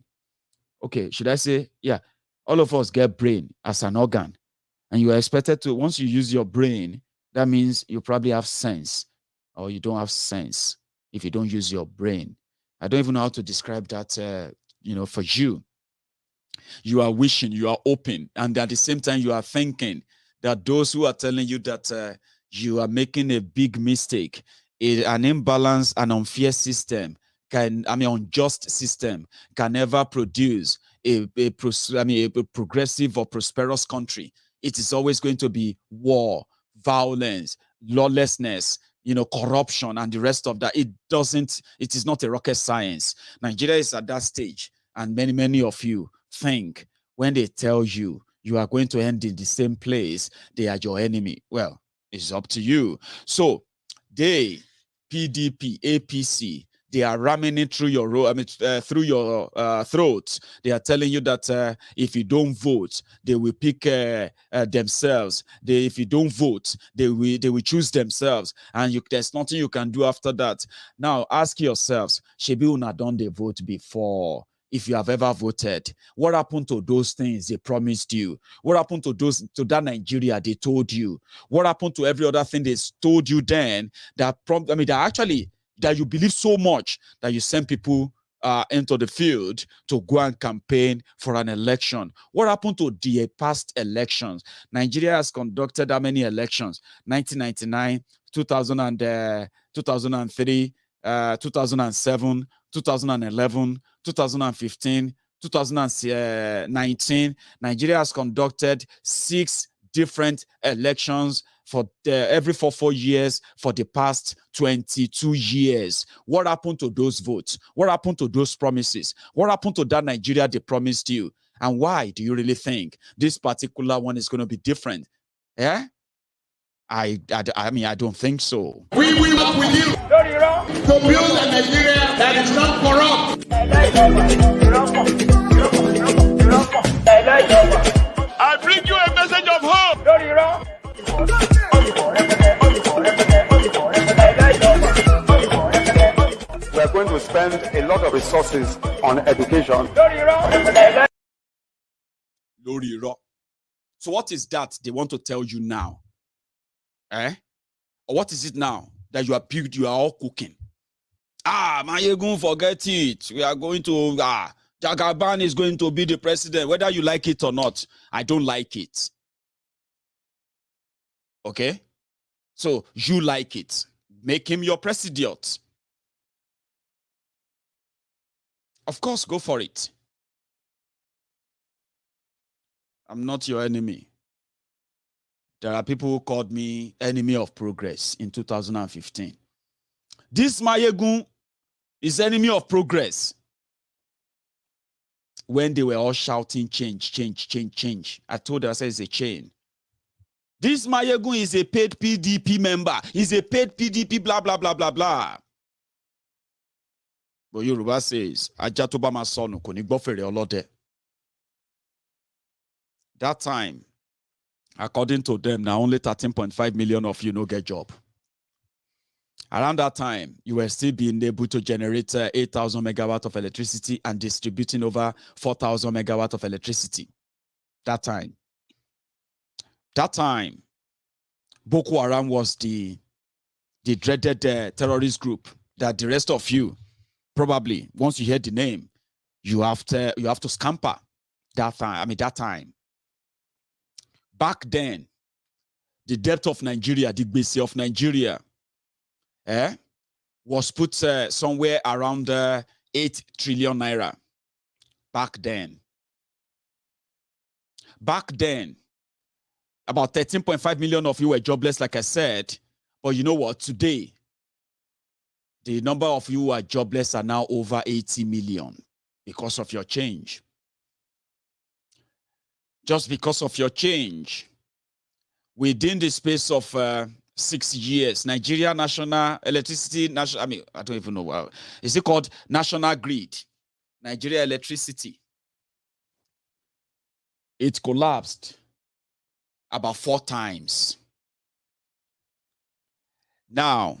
Okay, should I say, yeah, all of us get brain as an organ. And you are expected to, once you use your brain, that means you probably have sense, or you don't have sense if you don't use your brain. I don't even know how to describe that, for you. You are wishing, you are open, and at the same time, you are thinking that those who are telling you that you are making a big mistake, an imbalance, an unfair system, unjust system can never produce a progressive or prosperous country. It is always going to be war, violence, lawlessness, corruption, and the rest of that. It is not a rocket science. Nigeria is at that stage, and many of you think when they tell you you are going to end in the same place, they are your enemy. Well, it's up to you. So they, PDP, APC, they are ramming it through your throat. They are telling you that if you don't vote, they will pick themselves. If you don't vote, they will choose themselves, and there's nothing you can do after that. Now ask yourselves, shebi una don dey vote before? If you have ever voted, what happened to those things they promised you? What happened to that Nigeria they told you? What happened to every other thing they told you then that you believe so much that you send people into the field to go and campaign for an election? What happened to the past elections? Nigeria has conducted how many elections? 1999, 2003, 2007, 2011, 2015, 2019. Nigeria has conducted 6 different elections for every 4 years for the past 22 years. What happened to those votes? What happened to those promises? What happened to that Nigeria they promised you? And why do you really think this particular one is going to be different? Yeah? I don't think so. We will work with you to build a Nigeria that is not corrupt. I bring you a message of hope. We are going to spend a lot of resources on education. So what is that they want to tell you now? Or what is it now that you are all cooking? Maiyegun, forget it. We are going to, Jagaban is going to be the president, whether you like it or not. I don't like it. Okay? So you like it. Make him your president. Of course, go for it. I'm not your enemy. There are people who called me enemy of progress in 2015. This Maiyegun is enemy of progress. When they were all shouting change, change, change, change. I told her, I said it's a chain. This Maiyegun is a paid PDP member. He's a paid PDP, blah, blah, blah, blah, blah. But Yoruba says, Ajatoba Masonu, Koni Gbofere Olode. That time, According to them, now only 13.5 million of you no get job. Around that time, you were still being able to generate 8,000 megawatts of electricity and distributing over 4,000 megawatts of electricity. That time, Boko Haram was the dreaded terrorist group that the rest of you, probably, once you hear the name, you have to scamper. That time. Back then, the debt of Nigeria, the BC of Nigeria, was put somewhere around 8 trillion naira. Back then, about 13.5 million of you were jobless, like I said. But you know what? Today, the number of you who are jobless are now over 80 million because of your change. Just because of your change, within the space of 6 years, Nigeria National Electricity, I don't even know, is it called National Grid? Nigeria Electricity. It collapsed about 4 times. Now,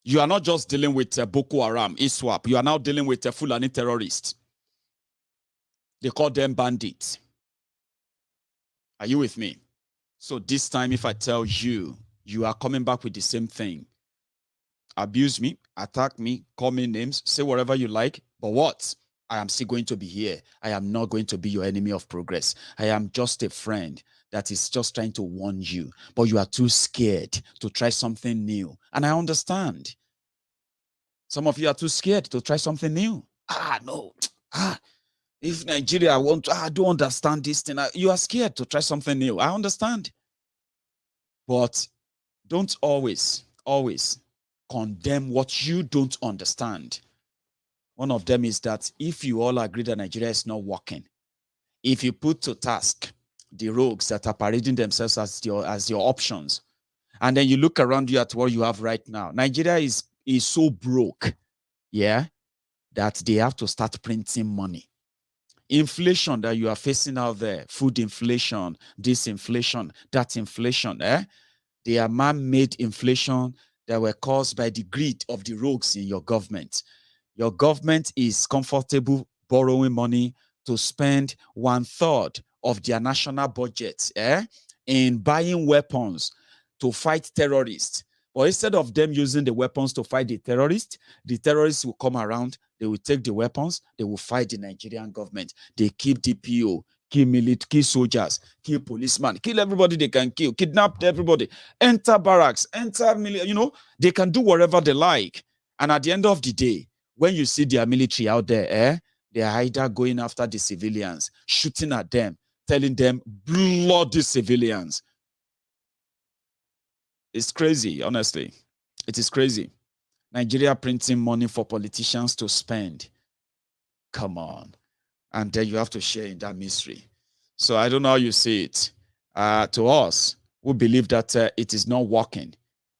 you are not just dealing with Boko Haram, ISWAP. You are now dealing with Fulani terrorists. They call them bandits. Are you with me? So this time, if I tell you, you are coming back with the same thing. Abuse me, attack me, call me names, say whatever you like, but what? I am still going to be here. I am not going to be your enemy of progress. I am just a friend that is just trying to warn you, but you are too scared to try something new. And I understand. Some of you are too scared to try something new. No. If Nigeria I don't understand this thing. You are scared to try something new. I understand. But don't always condemn what you don't understand. One of them is that if you all agree that Nigeria is not working, if you put to task the rogues that are parading themselves as your options, and then you look around you at what you have right now, Nigeria is so broke, that they have to start printing money. Inflation that you are facing out there, food inflation, this inflation, that inflation, they are man-made inflation that were caused by the greed of the rogues in your government. Your government is comfortable borrowing money to spend 1/3 of their national budget in buying weapons to fight terrorists. But instead of them using the weapons to fight the terrorists will come around, they will take the weapons, they will fight the Nigerian government. They keep DPO, kill military, kill soldiers, kill policemen, kill everybody they can kill, kidnap everybody, enter barracks, enter military, they can do whatever they like. And at the end of the day, when you see their military out there, they are either going after the civilians, shooting at them, telling them bloody civilians. It's crazy, honestly. It is crazy. Nigeria printing money for politicians to spend. Come on. And then you have to share in that misery. So I don't know how you see it. To us, we believe that it is not working.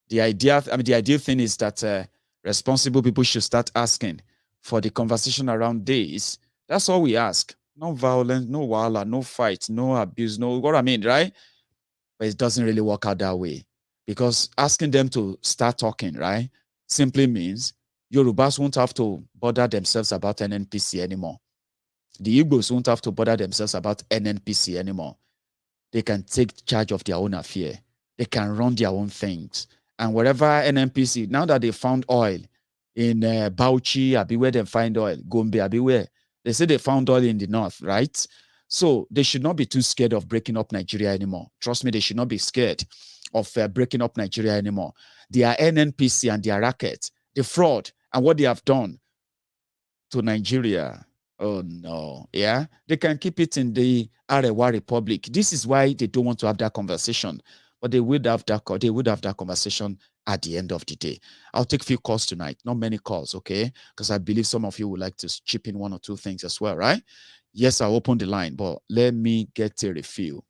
The ideal thing is that responsible people should start asking for the conversation around this. That's all we ask. No violence, no wala, no fight, no abuse, no what I mean, right? But it doesn't really work out that way. Because asking them to start talking, right, simply means Yorubas won't have to bother themselves about NNPC anymore. The Igbos won't have to bother themselves about NNPC anymore. They can take charge of their own affair. They can run their own things. And wherever NNPC, now that they found oil in Bauchi, Abi where they find oil, Gombe, Abi where, they say they found oil in the north, right? So they should not be too scared of breaking up Nigeria anymore. Trust me, they should not be scared of breaking up Nigeria anymore. Their NNPC and their racket, the fraud and what they have done to Nigeria, oh no, they can keep it in the Arewa Republic. This is why they don't want to have that conversation, but they would have that conversation at the end of the day. I'll take a few calls tonight, not many calls, okay? Because I believe some of you would like to chip in 1 or 2 things as well, right? Yes, I'll open the line, but let me get a refill.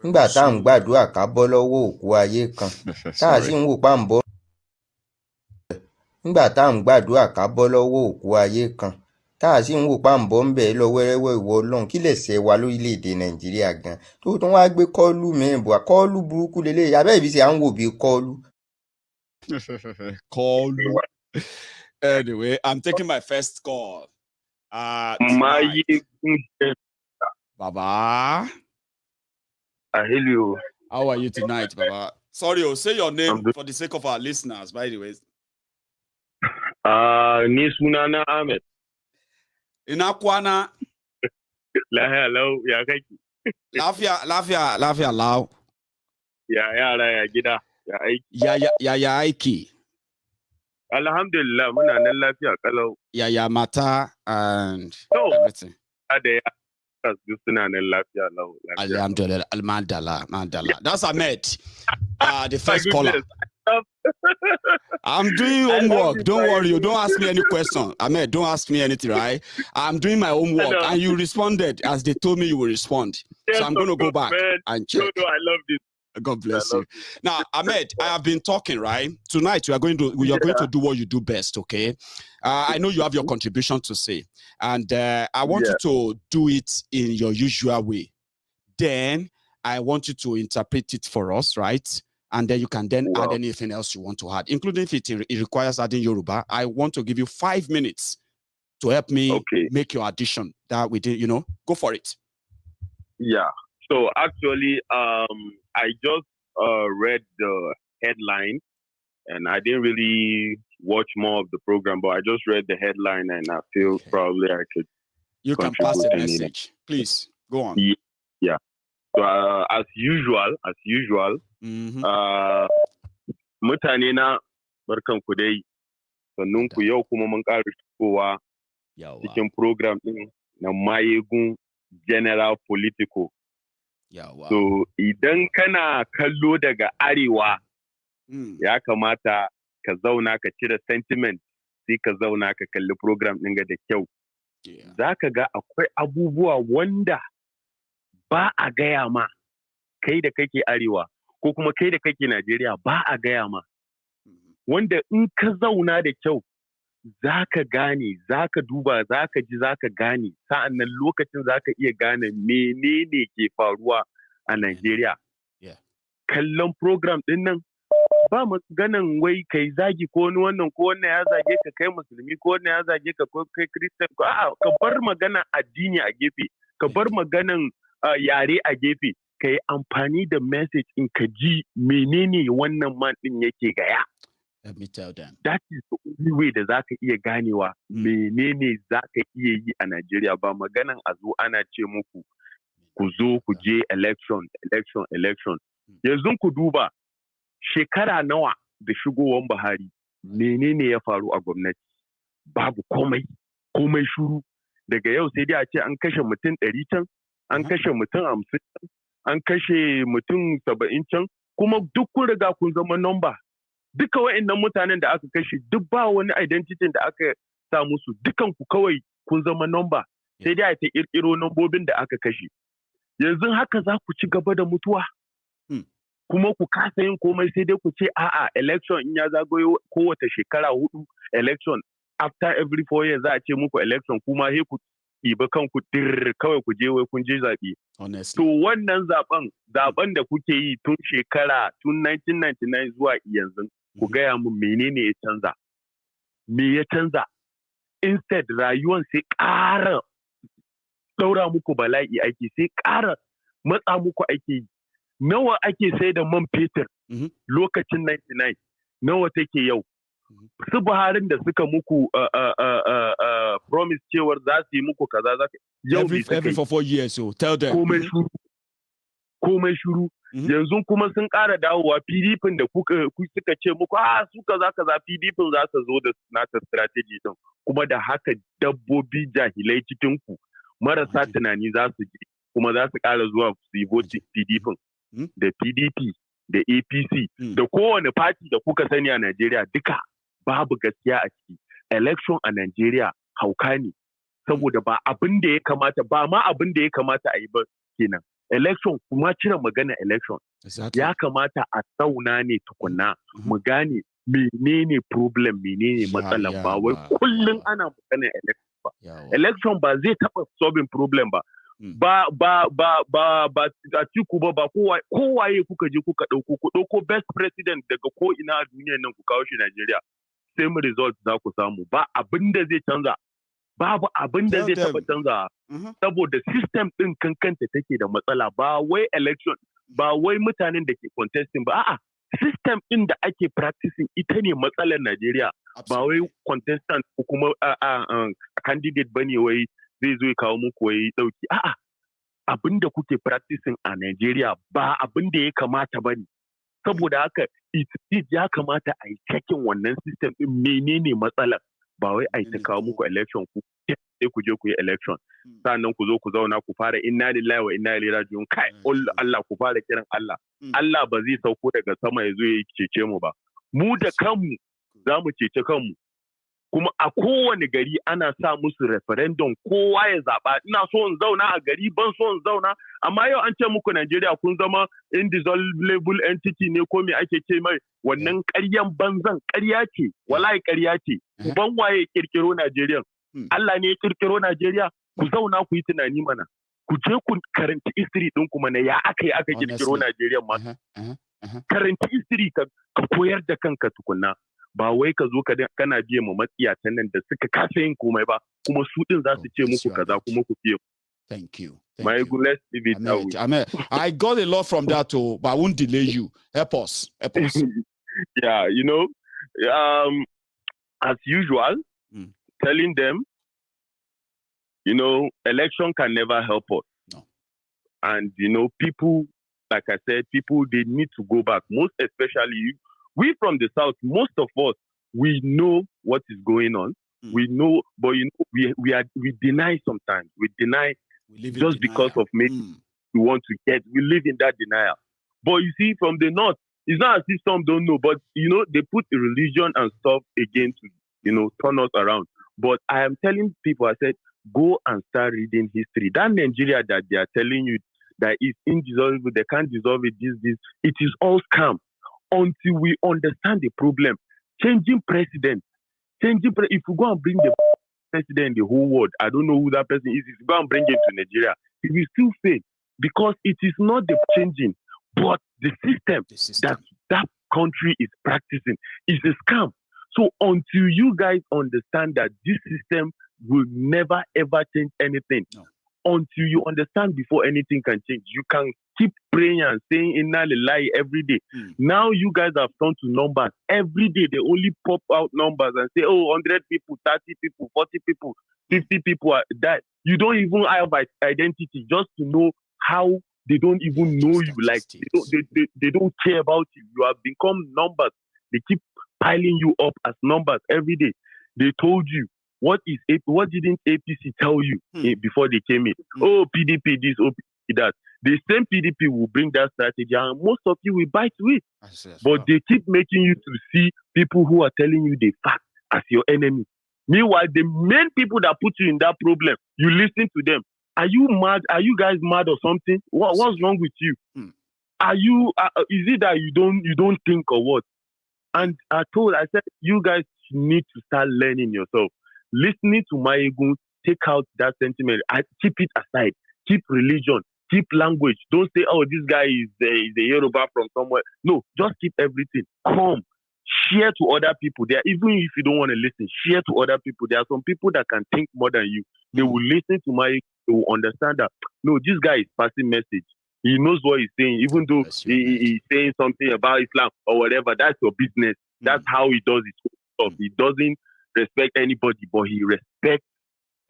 nígbà tá à ń gbàdúrà ká bọ́ lọ́wọ́ òkú ayé kan tá a sì ń wò pa ń bọ́ nígbà tá à ń gbàdúrà ká bọ́ lọ́wọ́ òkú ayé kan tá a sì ń wò pa ń bọ́ ń bẹ̀ lọ wẹ́rẹ́wẹ́ ìwọ Ọlọ́run kí lè ṣe wa lórílẹ̀‐èdè Nàìjíríà gan tó tún wá gbé kọ́ọ̀lù mìíràn bọ̀ kọ́ọ̀lù burúkú lélẹ̀ abẹ́ ìbí ṣe à ń wò bí kọ́ọ̀lù. Call. Anyway, I'm taking my first call. Maiyegun Baba. I hail you. How are you tonight, Baba? Sorry, say your name for the sake of our listeners, by the way. Ni sunana Ahmed. Ina kwana. Lafiya lau ya kake. Lafiya lau. Ya yara ya gida ya aiki. Ya aiki. Alhamdulillah muna nan lafiya kalau. Ya mata and everything. Ada ya suna nan lafiya lau. Alhamdulillah, Mandala. That's Ahmed, the first caller. I'm doing homework. Don't worry. You don't ask me any question. Ahmed, don't ask me anything, right? I'm doing my homework. And you responded as they told me you will respond. So I'm going to go back and check. No, I love this. God bless you. Now, Ahmed, I have been talking, right? Tonight, we are going to do what you do best, okay? I know you have your contribution to say. And I want you to do it in your usual way. Then I want you to interpret it for us, right? And then you can then add anything else you want to add, including if it requires adding Yoruba. I want to give you 5 minutes to help me make your addition that we did, go for it. Yeah. So actually, I just read the headline and I didn't really watch more of the program, but I just read the headline and I feel probably I could. You can pass the message. Please, go on. Yeah. So as usual, mutane na barkan ku dai sannan ku yau kuma mun ƙara shigowa cikin program din na Maiyegun General Political. So idan kana kallo daga arewa ya kamata ka zauna ka cire sentiment sai ka zauna ka kalli program ɗin da kyau. Za ka ga akwai abubuwa wanda ba a gaya ma kai da kake arewa ko kuma kai da kake Najeriya ba a gaya ma. Wanda in ka zauna da kyau za ka gane, za ka duba, za ka ji, za ka gane, sa'an nan lokacin za ka iya gane menene ke faruwa a Najeriya. Kallon program ɗin nan ba maganan wai kai zagi ko wannan ya zage ka kai musulmi ko wannan ya zage ka ko kai Christian ko ka bar magana addini a gefe, ka bar maganan yare a gefe, ka yi amfani da message in ka ji menene wannan man ɗin yake gaya. Let me tell them. That is the only way da za ka iya ganewa menene za ka iya yi a Najeriya ba maganan a zo ana ce muku ku zo ku je election. Yanzu ku duba shekara nawa da shigowar Buhari menene ya faru a gwamnati? Babu komai shuru. Daga yau sai dai a ce an kashe mutum 100 can, an kashe mutum 50 can, an kashe mutum 70 can, kuma duk kun riga kun zama number. Duka wa'annan mutanen da aka kashe duk ba wani identity da aka sa musu, dukan ku kawai kun zama number. Sai dai a ta kirkiro nambobin da aka kashe. Yanzu haka za ku ci gaba da mutuwa. Kuma ku kasa yin komai sai dai ku ce a'a election in ya zagayo kowace shekara 4 election, after every 4 years za a ce muku election, kuma sai ku ɗiba kanku kawai ku je wai kun je zaɓe. To wannan zaben da kuke yi tun 1999 zuwa yanzu, ku gaya mun menene ya canza? Me ya canza? Instead rayuwan sai ƙara ɗaura muku bala'i ake, sai ƙara matsa muku ake yi. Nawa ake sai da man fetur lokacin 99? Nawa take yau? Su Buharin da suka muku promise cewar za su yi muku kaza za su every for 4 years, so tell them. Komai shuru. Yanzu kuma sun ƙara dawowa PDP da suka ce muku su kaza PDP za su zo da nata strategy din, kuma da haka dabbobi jahilai cikin ku marasa tunani za su je kuma za su ƙara zuwa su yi voting PDP da PDP da APC da kowane party da kuka sani a Najeriya, duka babu gaskiya a ciki. Election a Najeriya hauka ne, saboda ba abin da ya kamata a yi ba kenan. election kuma cire magana election. Ya kamata a sauna ne tukunna mu gane menene problem menene matsalan ba wai kullun ana magana election ba. Election ba zai taba solving problem ba. Ba Atiku ba kowaye kuka je kuka dauko best president daga ko ina a duniyar nan ku kawo shi Najeriya. Same result za ku samu ba abinda zai canza. Babu abin da zai taba canza saboda system din kankanta take da matsala ba wai election ba wai mutanen da ke contesting ba a'a system din da ake practicing ita ne matsalar Najeriya ba wai contestant ko kuma candidate bane wai zai zo ya kawo muku wai dauki a'a abin da kuke practicing a Najeriya ba abin da ya kamata bane saboda haka ya kamata a yi checking wannan system din menene matsalar ba wai ai ta kawo muku election ku sai ku je ku yi election sannan ku zo ku zauna ku fara inna lillahi wa inna ilaihi raji'un kai Allah ku fara kiran Allah Allah ba zai sauko daga sama ya zo ya cece mu ba mu da kanmu za mu cece kanmu kuma a kowane gari ana sa musu referendum kowa ya zaba ina so in zauna a gari ban so in zauna amma yau an ce muku Najeriya kun zama indissoluble entity ne ko me ake ce mai wannan ƙaryan banzan ƙarya ce wallahi ƙarya ce ban waye kirkiro Najeriya Allah ne ya kirkiro Najeriya ku zauna ku yi tunani mana ku je ku karanta history din ku mana ya aka kirkiro Najeriya ma karanta history ka koyar da kanka tukunna ba wai ka zo kana biye ma matsiyatan nan da suka kasa yin komai ba kuma su din za su ce muku kaza kuma ku biye. Thank you. Maiyegun, let's leave it that way. I got a lot from that too, but I won't delay you. Help us. Yeah, as usual, telling them, election can never help us. No. And, people, like I said, people, they need to go back. Most especially, we from the South, most of us, we know what is going on. We know, but we deny sometimes. We deny just because of maybe we want to get. We live in that denial. But you see, from the North, it's not as if some don't know, but they put the religion and stuff again to turn us around. But I am telling people, I said, go and start reading history. That Nigeria that they are telling you that is indissoluble, they can't dissolve it, this, it is all scam. Until we understand the problem. Changing president. If you go and bring the president in the whole world, I don't know who that person is, if you go and bring him to Nigeria, he will still fail. Because it is not the changing, but the system that country is practicing is a scam. So until you guys understand that this system will never ever change anything, until you understand before anything can change, you can keep praying and saying inna lillahi every day. Now you guys have turned to numbers. Every day they only pop out numbers and say, 100 people, 30 people, 40 people, 50 people are died. You don't even have identity just to know how they don't even know you. Like they don't care about you. You have become numbers. They keep piling you up as numbers every day. They told you. What didn't APC tell you before they came in? PDP this, PDP that. The same PDP will bring that strategy and most of you will bite to it. But they keep making you to see people who are telling you the fact as your enemy. Meanwhile, the main people that put you in that problem, you listen to them. Are you mad? Are you guys mad or something? What's wrong with you? Are you? Is it that you don't think or what? And I said, you guys need to start learning yourself. Listening to Maiyegun, take out that sentiment. Keep it aside. Keep religion. Keep language. Don't say, this guy is a Yoruba from somewhere. No, just keep everything. Come. Share to other people. Even if you don't want to listen, share to other people. There are some people that can think more than you. They will listen to Maiyegun. They will understand that, no, this guy is passing message. He knows what he's saying, even though he's saying something about Islam or whatever. That's your business. That's how he does his stuff. He doesn't respect anybody, but he respects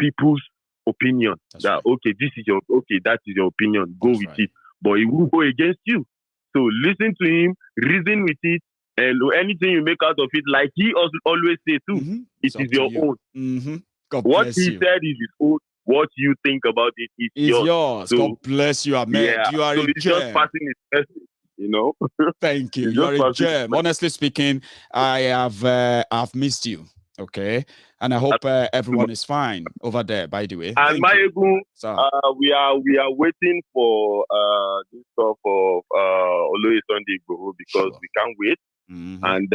people's opinion. That that is your opinion. Go with it, but he will go against you. So listen to him, reason with it, and anything you make out of it, like he always say too, it is your own. What he said is his own. What you think about it is yours. So, God bless you, Ahmed. Yeah, you are so a he's gem. just passing his message, Thank you. You are a gem. Honestly speaking, I've missed you. Okay. And I hope everyone is fine over there, by the way. And Maiyegun, we are waiting for this stuff of Oloye Sunday Igboho because we can't wait. And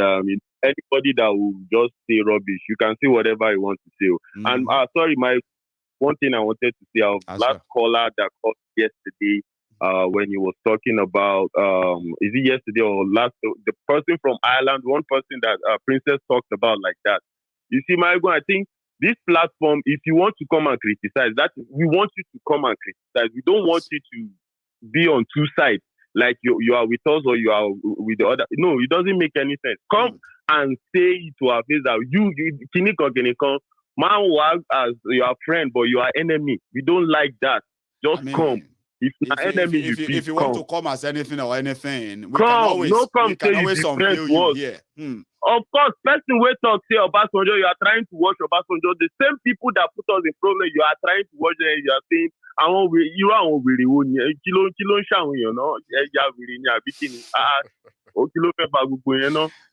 anybody that will just say rubbish, you can say whatever you want to say. And sorry, one thing I wanted to say, our last caller that called yesterday, when he was talking about, is it yesterday or last, the person from Ireland, one person that Princess talked about like that. You see, Maiyegun, I think this platform, if you want to come and criticize, that we want you to come and criticize. We don't want you to be on two sides, like you are with us or you are with the other. No, it doesn't make any sense. Come and say to our face that you man work as your friend, but you are enemy. We don't like that. Just come. If you want to come as anything or anything, we come, can always unveil you here. Of course, person will talk say Obasanjo, you are trying to watch Obasanjo. The same people that put us in problem, you are trying to watch them. You are saying, you are really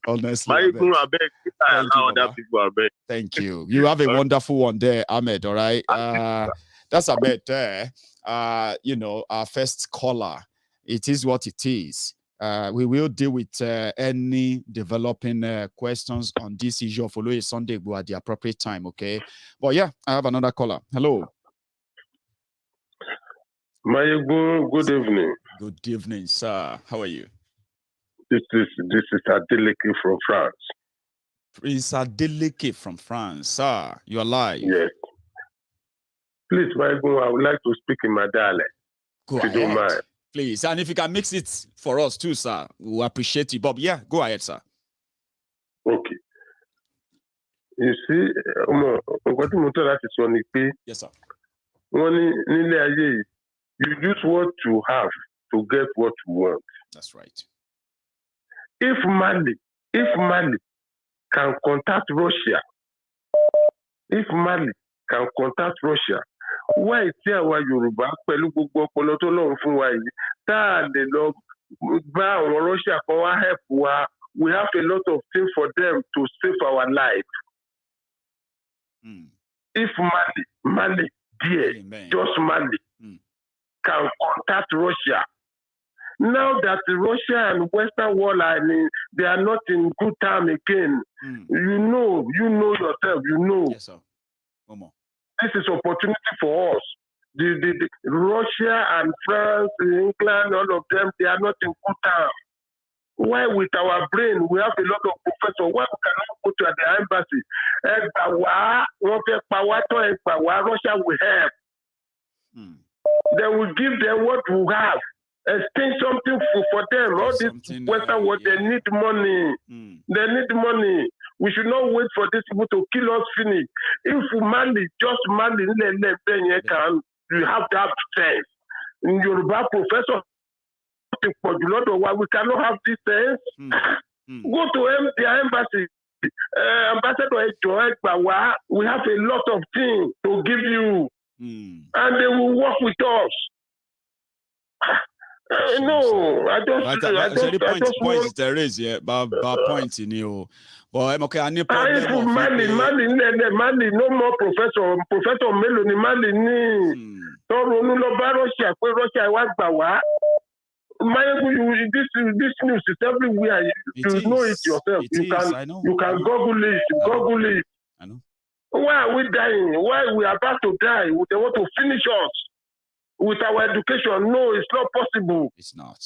honestly, thank you. You have a wonderful one there, Ahmed. All right. That's Ahmed there. Our first caller. It is what it is. We will deal with any developing questions on this issue of Oloye Sunday Igboho at the appropriate time, okay? But yeah, I have another caller. Hello. Maiyegun, good evening. Good evening, sir. How are you? This is Dele from France. Prince Dele from France, sir. You are live. Yes. Please, Maiyegun, I would like to speak in my dialect. Go ahead. Don't mind. Please, and if you can mix it for us too, sir, we'll appreciate it. Bob, yeah, go ahead, sir. Okay. You see, yes, sir. You use what you have to get what you want. That's right. If Mali can contact Russia, why is our Yoruba pẹ̀lú gbogbo ọpọlọ tó lọ́run fún wa yìí tá a lè lọ bá àwọn Russia kan wá help wa? We have a lot of things for them to save our life. If Mali, dear, just Mali, can contact Russia. Now that Russia and Western world they are not in good time again. You know yourself. Yes, sir. One more. This is opportunity for us. The Russia and France, England, all of them, they are not in good time. Why with our brain, we have a lot of professors, why we cannot go to the embassy? Russia will help. They will give them what we have. Exchange something for them. All this Western world, they need money. They need money. We should not wait for these people to kill us finish. If Mali, just Mali, you have to have sense. In Yoruba professor, we cannot have this sense. Go to their embassy. Ambassador Joel, we have a lot of things to give you. And they will work with us. No, I just points there is, yeah, but points in you. But okay, I need problem. Mali, no more professor Meloni Mali ni. Russia, Russia, this news is everywhere. You know it yourself. You can Google it. I know. Why are we dying? Why we are about to die? They want to finish us with our education. No, it's not possible. It's not.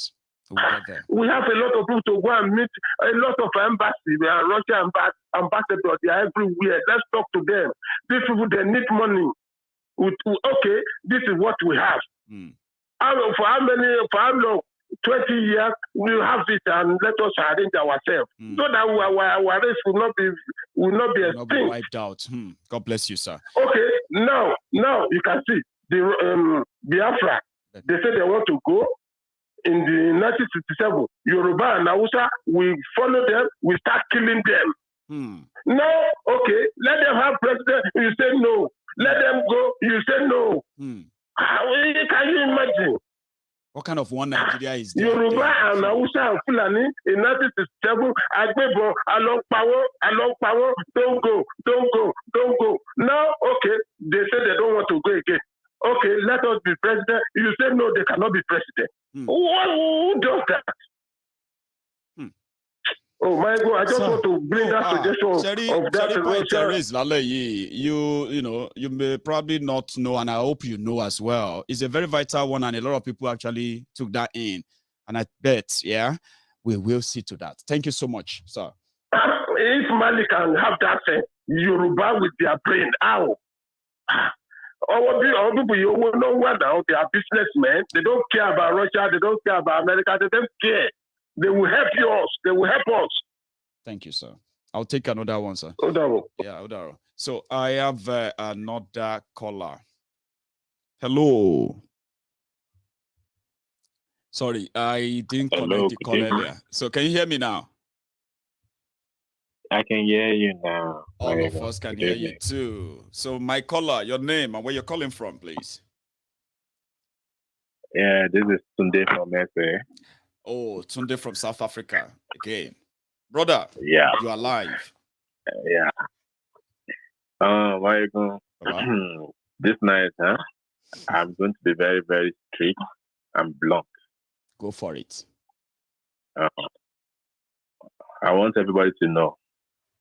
We have a lot of people to go and meet, a lot of embassies, Russian ambassadors, they are everywhere. Let's talk to them. These people, they need money. Okay, this is what we have. For how long? 20 years, we have it and let us arrange ourselves so that our race will not be extinct. Wiped out. God bless you, sir. Okay, now you can see the Biafra. They say they want to go. In the 1967, Yoruba and Hausa, we follow them, we start killing them. No, okay, let them have president, you say no. Let them go, you say no. Can you imagine? What kind of one Nigeria is there? Yoruba and Hausa and Fulani in 1967, Agbebo, along power, don't go. Now, okay, they say they don't want to go again. Okay, let us be president. You say no, they cannot be president. Who does that? Oh my God! I just want to bring that suggestion of that. You may probably not know, and I hope you know as well. It's a very vital one, and a lot of people actually took that in. And I bet, we will see to that. Thank you so much, sir. If Mali can have that Yoruba with their brain, how? All people you know what now? They are businessmen. They don't care about Russia. They don't care about America. They don't care. They will help us. They will help us. Thank you, sir. I'll take another one, sir. Odaro. So I have another caller. Hello. Sorry, I didn't connect the call earlier. So can you hear me now? I can hear you now. All of us can hear you too. So my caller, your name and where you're calling from, please. Yeah, this is Tunde from SA. Oh, Tunde from South Africa again. Brother, yeah, you are live. Yeah. Maiyegun, this night, I'm going to be very, very strict and blunt. Go for it. I want everybody to know.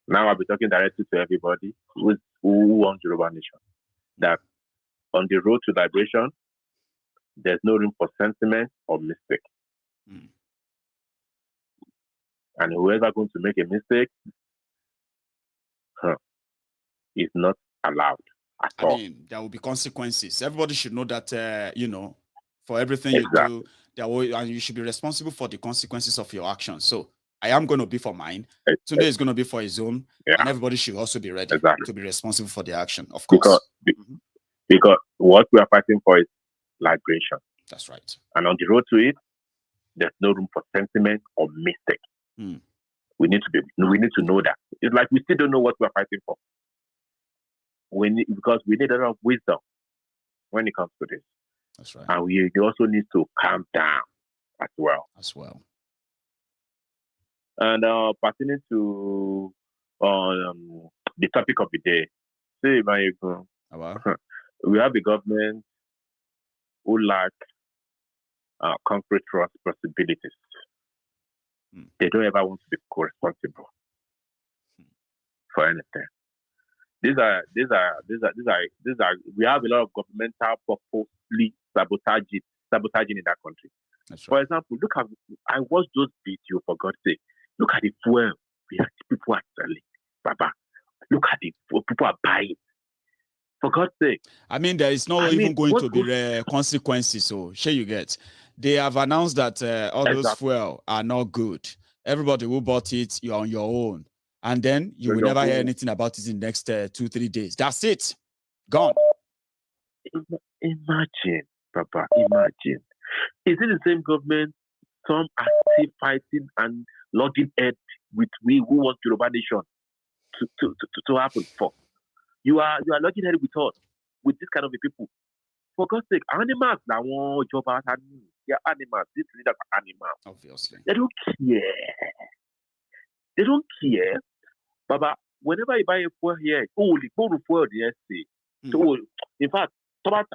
Now I'll be talking directly to everybody who wants Yoruba Nation. That on the road to liberation, there's no room for sentiment or mistake. And whoever going to make a mistake is not allowed at all. I mean, there will be consequences. Everybody should know that, for everything you do, and you should be responsible for the consequences of your actions. So I am going to be for mine. Today is going to be for his own. And everybody should also be ready to be responsible for the action, of course. Because what we are fighting for is liberation. That's right. And on the road to it, there's no room for sentiment or mistake. We need to know that. It's like we still don't know what we're fighting for. Because we need a lot of wisdom when it comes to this. That's right. And we also need to calm down as well. And pertaining to the topic of the day, we have a government who lack concrete responsibilities. They don't ever want to be co-responsible for anything. These are. We have a lot of governmental purposely sabotaging in that country. For example, look at. I watched those videos for God's sake. Look at the fuel people are selling, Baba. Look at the people are buying. For God's sake. I mean, there is not even going to be consequences. So, sure you get. They have announced that all those fuel are not good. Everybody who bought it, you're on your own. And then you will never hear anything about it in the next 2-3 days. That's it. Gone. Imagine, Papa, imagine. Is it the same government? Some are still fighting and logging head with we who want Yoruba Nation to happen for. You are logging head with us, with this kind of people. For God's sake, animals now want job out. They are animals. These leaders are animals. Obviously. They don't care. Baba, whenever you buy a fuel here, go to fuel the SA. So, in fact, you don't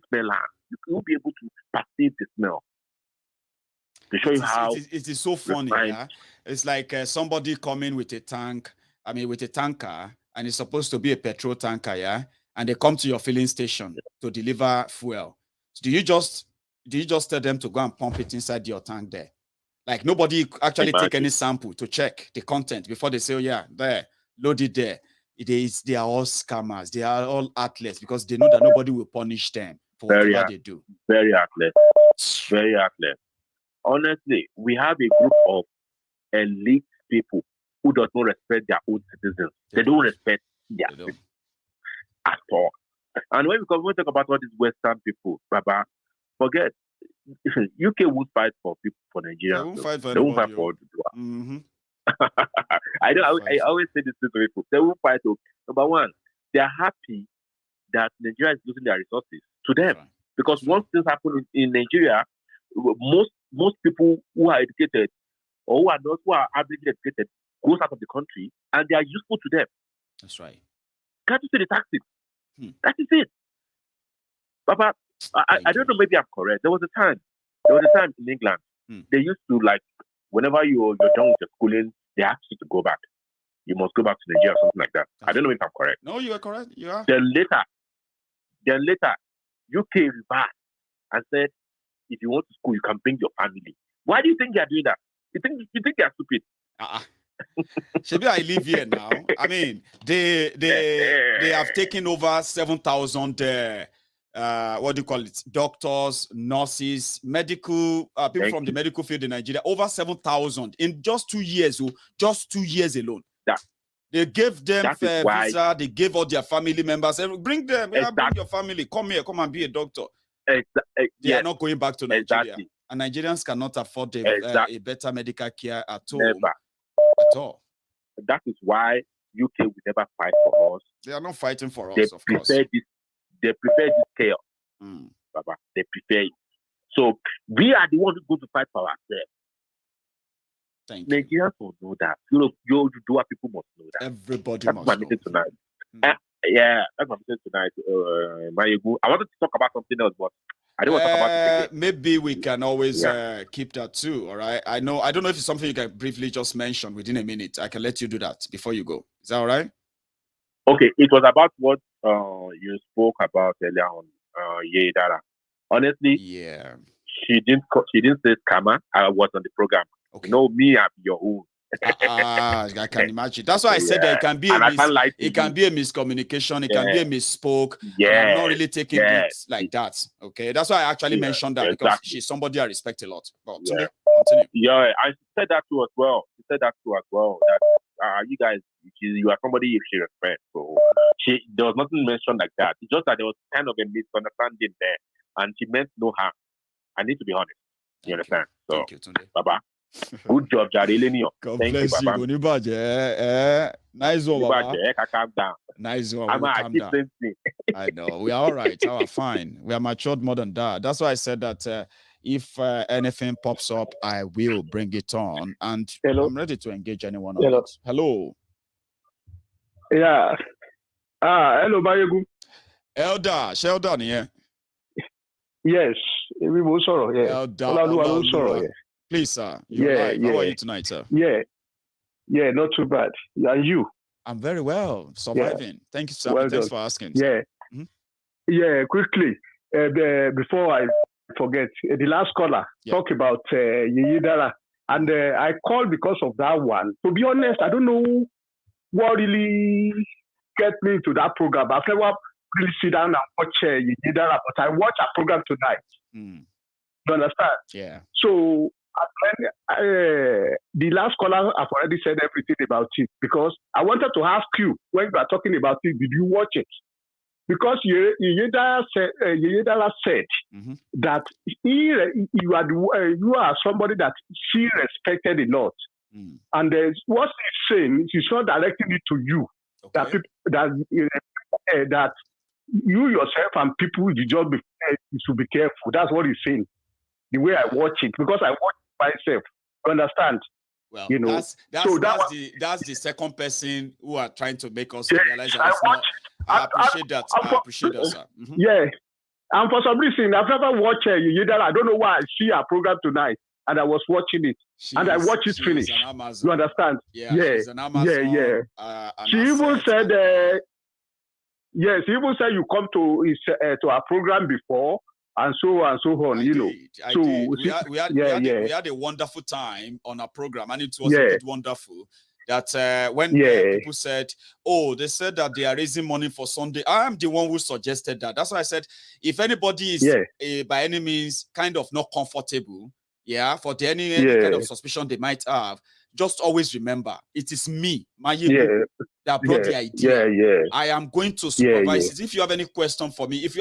smell it. You will be able to perceive the smell. To show you how it is so funny. Yeah? It's like somebody coming with a tanker, and it's supposed to be a petrol tanker, yeah? And they come to your filling station to deliver fuel. So do you just tell them to go and pump it inside your tank there? Like nobody actually take any sample to check the content before they say, oh yeah, there, load it there. They are all scammers. They are all athletes because they know that nobody will punish them for whatever they do. Very athletes. Very athletes. Honestly, we have a group of elite people who does not respect their own citizens. They don't respect their citizens at all. And when we talk about all these Western people, Baba, forget UK won't fight for people for Nigeria. They won't fight for they won't fight for I always say this to people. They won't fight. Number one, they are happy that Nigeria is losing their resources to them Because once things happen in Nigeria, most people who are educated or who are averagely educated goes out of the country and they are useful to them. That's right. Can't you see the tactics? That is it. Papa, I don't know, maybe I'm correct. There was a time in England, they used to, like, whenever you're done with your schooling, they ask you to go back. You must go back to Nigeria or something like that. I don't know if I'm correct. No, you are correct. You are. Then later, UK reversed and said, if you want to school, you can bring your family. Why do you think they are doing that? You think they are stupid? Maybe I live here now. I mean, they have taken over 7,000 what do you call it? Doctors, nurses, medical people from the medical field in Nigeria. Over 7,000 in just 2 years. Just 2 years alone. They gave them visa. They gave all their family members. Bring them. Bring your family. Come here. Come and be a doctor. They are not going back to Nigeria. And Nigerians cannot afford a better medical care at all. Never. At all. That is why UK will never fight for us. They are not fighting for us, of course. They prefer this chaos. Baba. They prefer it. So we are the ones who go to fight for ourselves. Nigerians will know that. You do people must know that. Everybody that's must my know. meeting tonight. That's my meeting tonight. Maiyegun. I wanted to talk about something else, but I don't want to talk about it. Maybe we can always keep that too. All right. I don't know if it's something you can briefly just mention within a minute. I can let you do that before you go. Is that all right? Okay. It was about what you spoke about earlier on. Yeye. Honestly, she didn't say scammer. I was on the program. Okay. No, me, I'm your own. I can imagine. That's why I said that it can be a miscommunication. It can be a misspoke. I'm not really taking it like that. Okay, that's why I actually mentioned that because she's somebody I respect a lot. But continue. Yeah, I said that too as well. She said that too as well. That you guys, you are somebody she respects. So there was nothing mentioned like that. It's just that there was kind of a misunderstanding there, and she meant no harm. I need to be honest. You understand? So, thank you, Tunde. Baba. Good job, Jare. God Thank bless you, Baba. Nice one, Baba. Calm down. Nice one. Calm down. I know. We are all right. We are fine. We are matured more than that. That's why I said that if anything pops up, I will bring it on. And I'm ready to engage anyone on it. Hello. Yeah. Hello, Maiyegun. Elder, Sheldon here. Yes. We will sorrow. Yeah. Elder. Please, sir. How are you tonight, sir? Yeah, not too bad. And you? I'm very well. Surviving. Yeah. Thank you, sir. Well Thanks for asking. Yeah. Yeah, quickly. Before I forget, the last caller talked about Yeye. And I called because of that one. To be honest, I don't know what really get me into that program. I've never really sit down and watch Yeye, but I watch a program tonight. You understand? Yeah. So the last caller have already said everything about it because I wanted to ask you when you are talking about it, did you watch it? Because Yeye said that you are somebody that she respected a lot, and what he's saying is not directing it to you. Okay. That you yourself and people you should be careful. That's what he's saying. The way I watch it, because I watch it myself. You understand? Well, you know, that's the second person who are trying to make us realize that I appreciate that. I appreciate that, sir. Yeah. And for some reason, I've never watched Yeye. I don't know why I see her program tonight, and I was watching it, and I watched it finish. You understand? Yeah. She's an Amazon, she even said, yes, she even said you come to our program before. And so on, you know. I did. We had a wonderful time on our program, and it was a bit wonderful that when people said, oh, they said that they are raising money for Sunday. I am the one who suggested that. That's why I said, if anybody is by any means kind of not comfortable, for any kind of suspicion they might have, just always remember, it is me, Maiyegun, that brought the idea. I am going to supervise it. If you have any question for me, if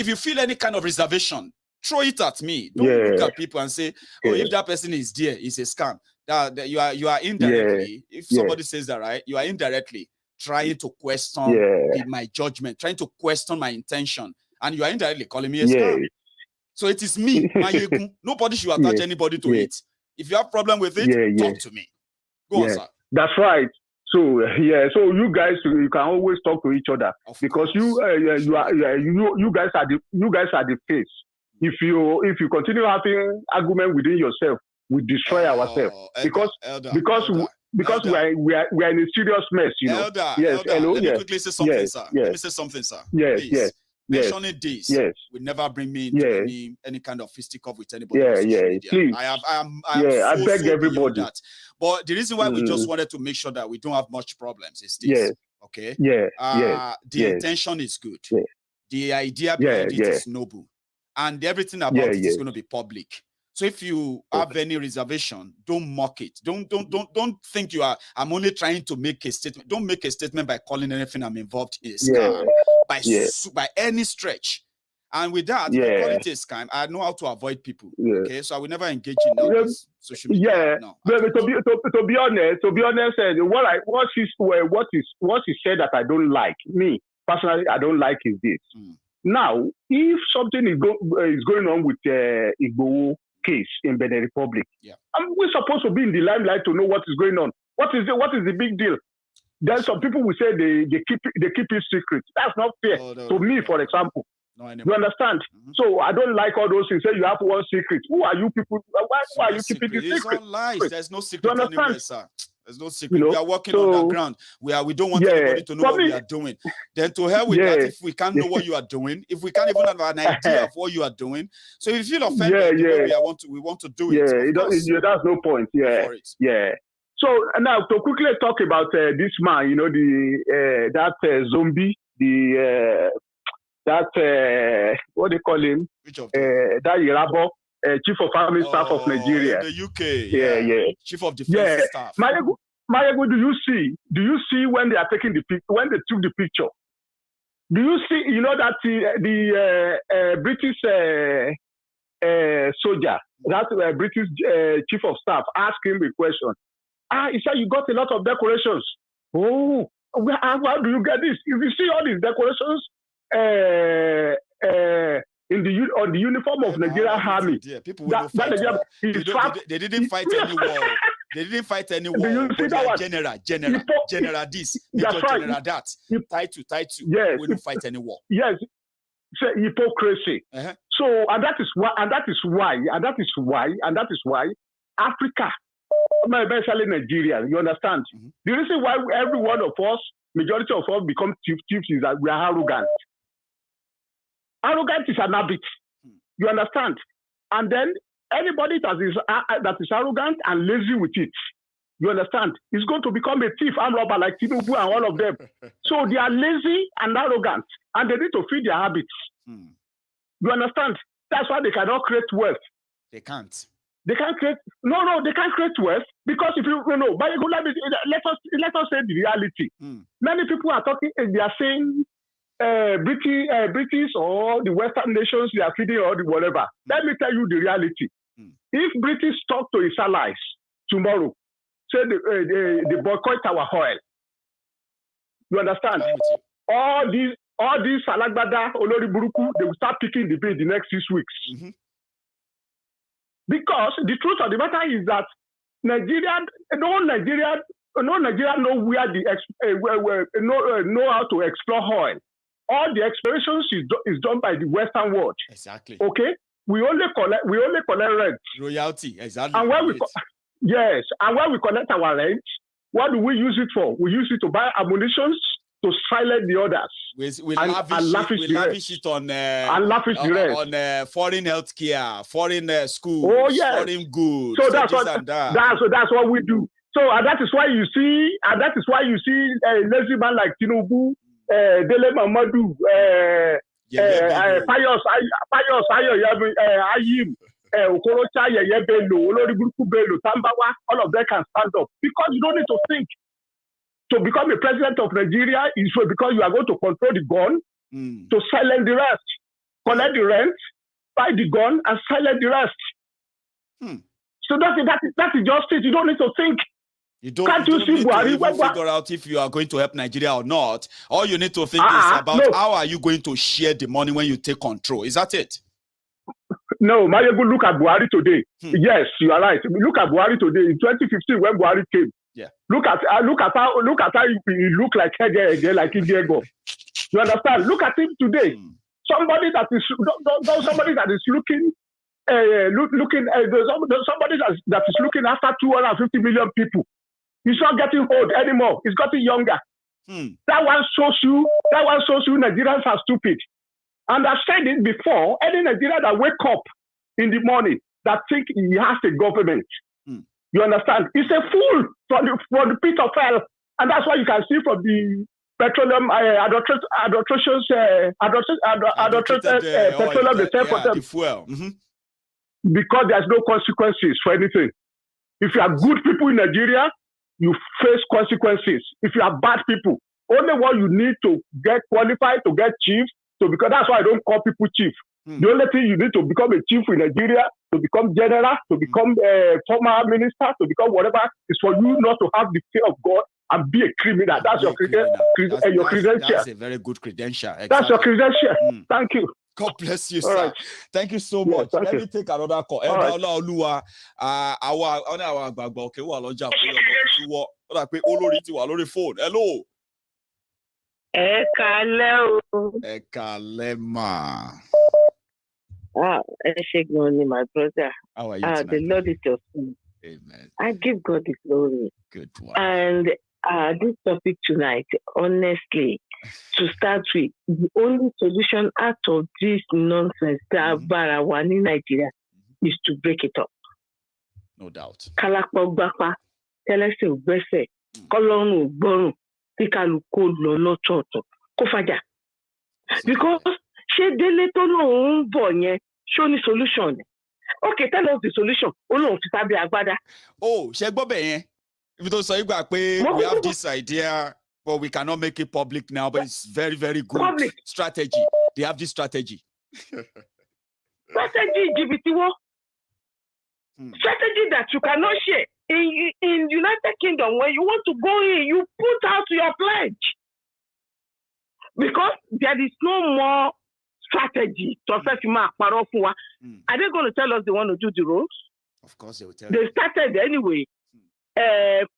you feel any kind of reservation, throw it at me. Don't look at people and say, oh, if that person is there, it's a scam. That you are indirectly, if somebody says that, right, you are indirectly trying to question my judgment, trying to question my intention. And you are indirectly calling me a scam. So it is me, Maiyegun. Nobody should attach anybody to it. If you have problem with it, talk to me. Go on, sir. That's right. So so you guys, you can always talk to each other because you guys are the face. If you continue having argument within yourself, we destroy ourselves because we are in a serious mess. You know. Elder, let me quickly say something, sir. Let me say something, sir. Please. Mentioning this would never bring me into any kind of fisticuff with anybody. Please. I am beg everybody. That. But the reason why we just wanted to make sure that we don't have much problems is this. Okay. The intention is good. The idea behind it is noble, and everything about it is going to be public. So if you have any reservation, don't mock it. Don't think you are. I'm only trying to make a statement. Don't make a statement by calling anything I'm involved in a scam by any stretch. And with that, if I call it a scam, I know how to avoid people. Okay, so I will never engage in all this social media. No, but to be honest, what he said that I don't like, me personally, I don't like is this. Now, if something is going on with Igbo case in Benin Republic, we're supposed to be in the limelight to know what is going on. What is the big deal? Then some people will say they keep it secret. That's not fair. To me, for example. You understand? So I don't like all those things. Say you have one secret. Who are you people? Why are you keeping the secret? It's all lies. There's no secret anywhere, sir. There's no secret. We are working underground. We don't want anybody to know what we are doing. Then to hell with that, if we can't know what you are doing, if we can't even have an idea of what you are doing. So if you feel offended, we want to do it. That's no point. So now to quickly talk about this man, you know, that zombie, what they call him? That Irabo, Chief of Army Staff of Nigeria. In the UK. Chief of Defense Staff. Maiyegun, do you see when they are taking when they took the picture? Do you see, you know, that the British soldier, that British Chief of Staff asked him a question. He said, you got a lot of decorations. Oh, how do you get this? If you see all these decorations on the uniform of Nigerian Army, people will they didn't fight any war. They didn't fight any war. General this, Major General that. Title. Yes. We don't fight any war. Yes. It's hypocrisy. So, and that is why Africa, especially Nigeria, you understand? The reason why every one of us, majority of us become chiefs is that we are arrogant. Arrogant is an habit. You understand? And then anybody that is arrogant and lazy with it, you understand, is going to become a thief, armed robber like Tinubu and all of them. So they are lazy and arrogant, and they need to feed their habits. You understand? That's why they cannot create wealth. They can't. They can't create. No, they can't create wealth because if you know, but let us say the reality. Many people are talking. They are saying British or the Western nations, they are feeding all the whatever. Let me tell you the reality. If British talk to its allies tomorrow, say they boycott our oil. You understand? All these Salagbada, Olori Buruku, they will start picking the bait the next 6 weeks. Because the truth of the matter is that Nigeria know where know how to explore oil. All the explorations is done by the Western world. Exactly. Okay, we only collect rent. Royalty, exactly. And when we collect our rent, what do we use it for? We use it to buy ammunitions to silence the others. We lavish it on foreign healthcare, foreign schools, foreign goods. So that's what we do. So that is why you see, a lazy man like Tinubu, Dele Momodu, Pius Ayim, Okorocha, Yeye, Bello, Olori Buruku Bello, Tambawa, all of them can stand up because you don't need to think. To become a president of Nigeria is because you are going to control the gun, to silence the rest, collect the rent, buy the gun, and silence the rest. So that is just it. You don't need to think. You don't need to even figure out if you are going to help Nigeria or not. All you need to think is about how are you going to share the money when you take control. Is that it? No, Maiyegun, look at Buhari today. Yes, you are right. Look at Buhari today in 2015 when Buhari came. Yeah. Look at how he look like Yeye, like Igego. You understand? Look at him today. Somebody that is looking somebody that is looking after 250 million people. He's not getting old anymore. He's getting younger. That one shows you Nigerians are stupid. And I've said it before, any Nigerian that wake up in the morning that think he has a government, you understand? He's a fool from the pit of hell. And that's why you can see from the petroleum petroleum they sell for them. The fuel. Because there's no consequences for anything. If you are good people in Nigeria, you face consequences. If you are bad people, only what you need to get qualified to get chief, because that's why I don't call people chief. The only thing you need to become a chief in Nigeria, to become general, to become a former minister, to become whatever, is for you not to have the fear of God and be a criminal. That's your credential. That's a very good credential. Exactly. That's your credential. Thank you. God bless you, sir. Right. Thank you so much. Let me take another call. Hello. Ẹ káalẹ́ o. Ẹ káalẹ́ mà. Ẹ ṣé gan ni, my brother. How are you tonight? The Lord is your son. Amen. I give God the glory. Good one. And this topic tonight, honestly, to start with, the only solution out of this nonsense that Barawani Nigeria is to break it up. No doubt. Kalakpo gbapa, tẹlẹsẹ ògbẹ́sẹ̀, kọ́lọ́run ògbọ́rùn. Because she Dele to no boy, show ni solution. Okay, tell us the solution. Oh, she bobe. If you say we have this idea, but we cannot make it public now, but it's very, very good strategy. They have this strategy. Strategy, GBT. Strategy that you cannot share. In United Kingdom, when you want to go in, you put out your pledge. Because there is no more strategy. Are they going to tell us they want to do the rules? Of course they will tell They started anyway.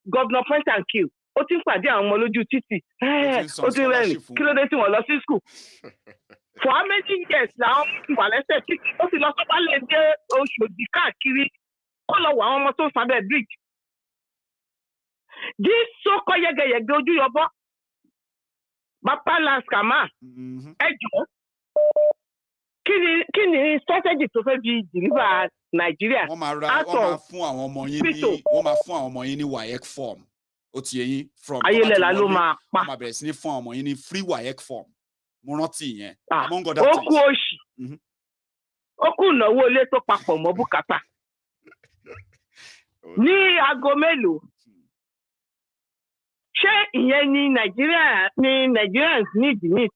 Governor Point and Kill. For how many years now? This so-called Yeye do your book. Bapa Scammer. Kini strategy to deliver Nigeria. WAEC form. From free WAEC form. Among other things. Oku no wo le to papọ̀ mọ́ bùkátà. Ní aago mélòó? Ṣé ìyẹn ni Nigerians need it?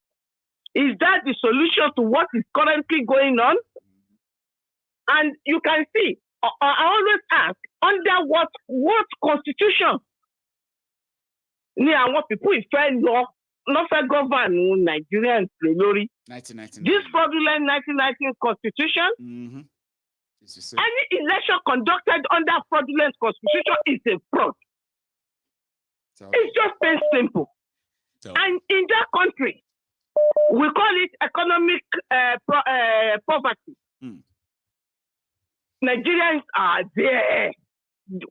Is that the solution to what is currently going on? And you can see, I always ask, under what constitution? Ni àwọn people ìfẹ́ lọ govern Nigerians lórí. 1999. This fraudulent 1919 constitution, any election conducted under fraudulent constitution is a fraud. It's just very simple. And in that country, we call it economic poverty. Nigerians are there,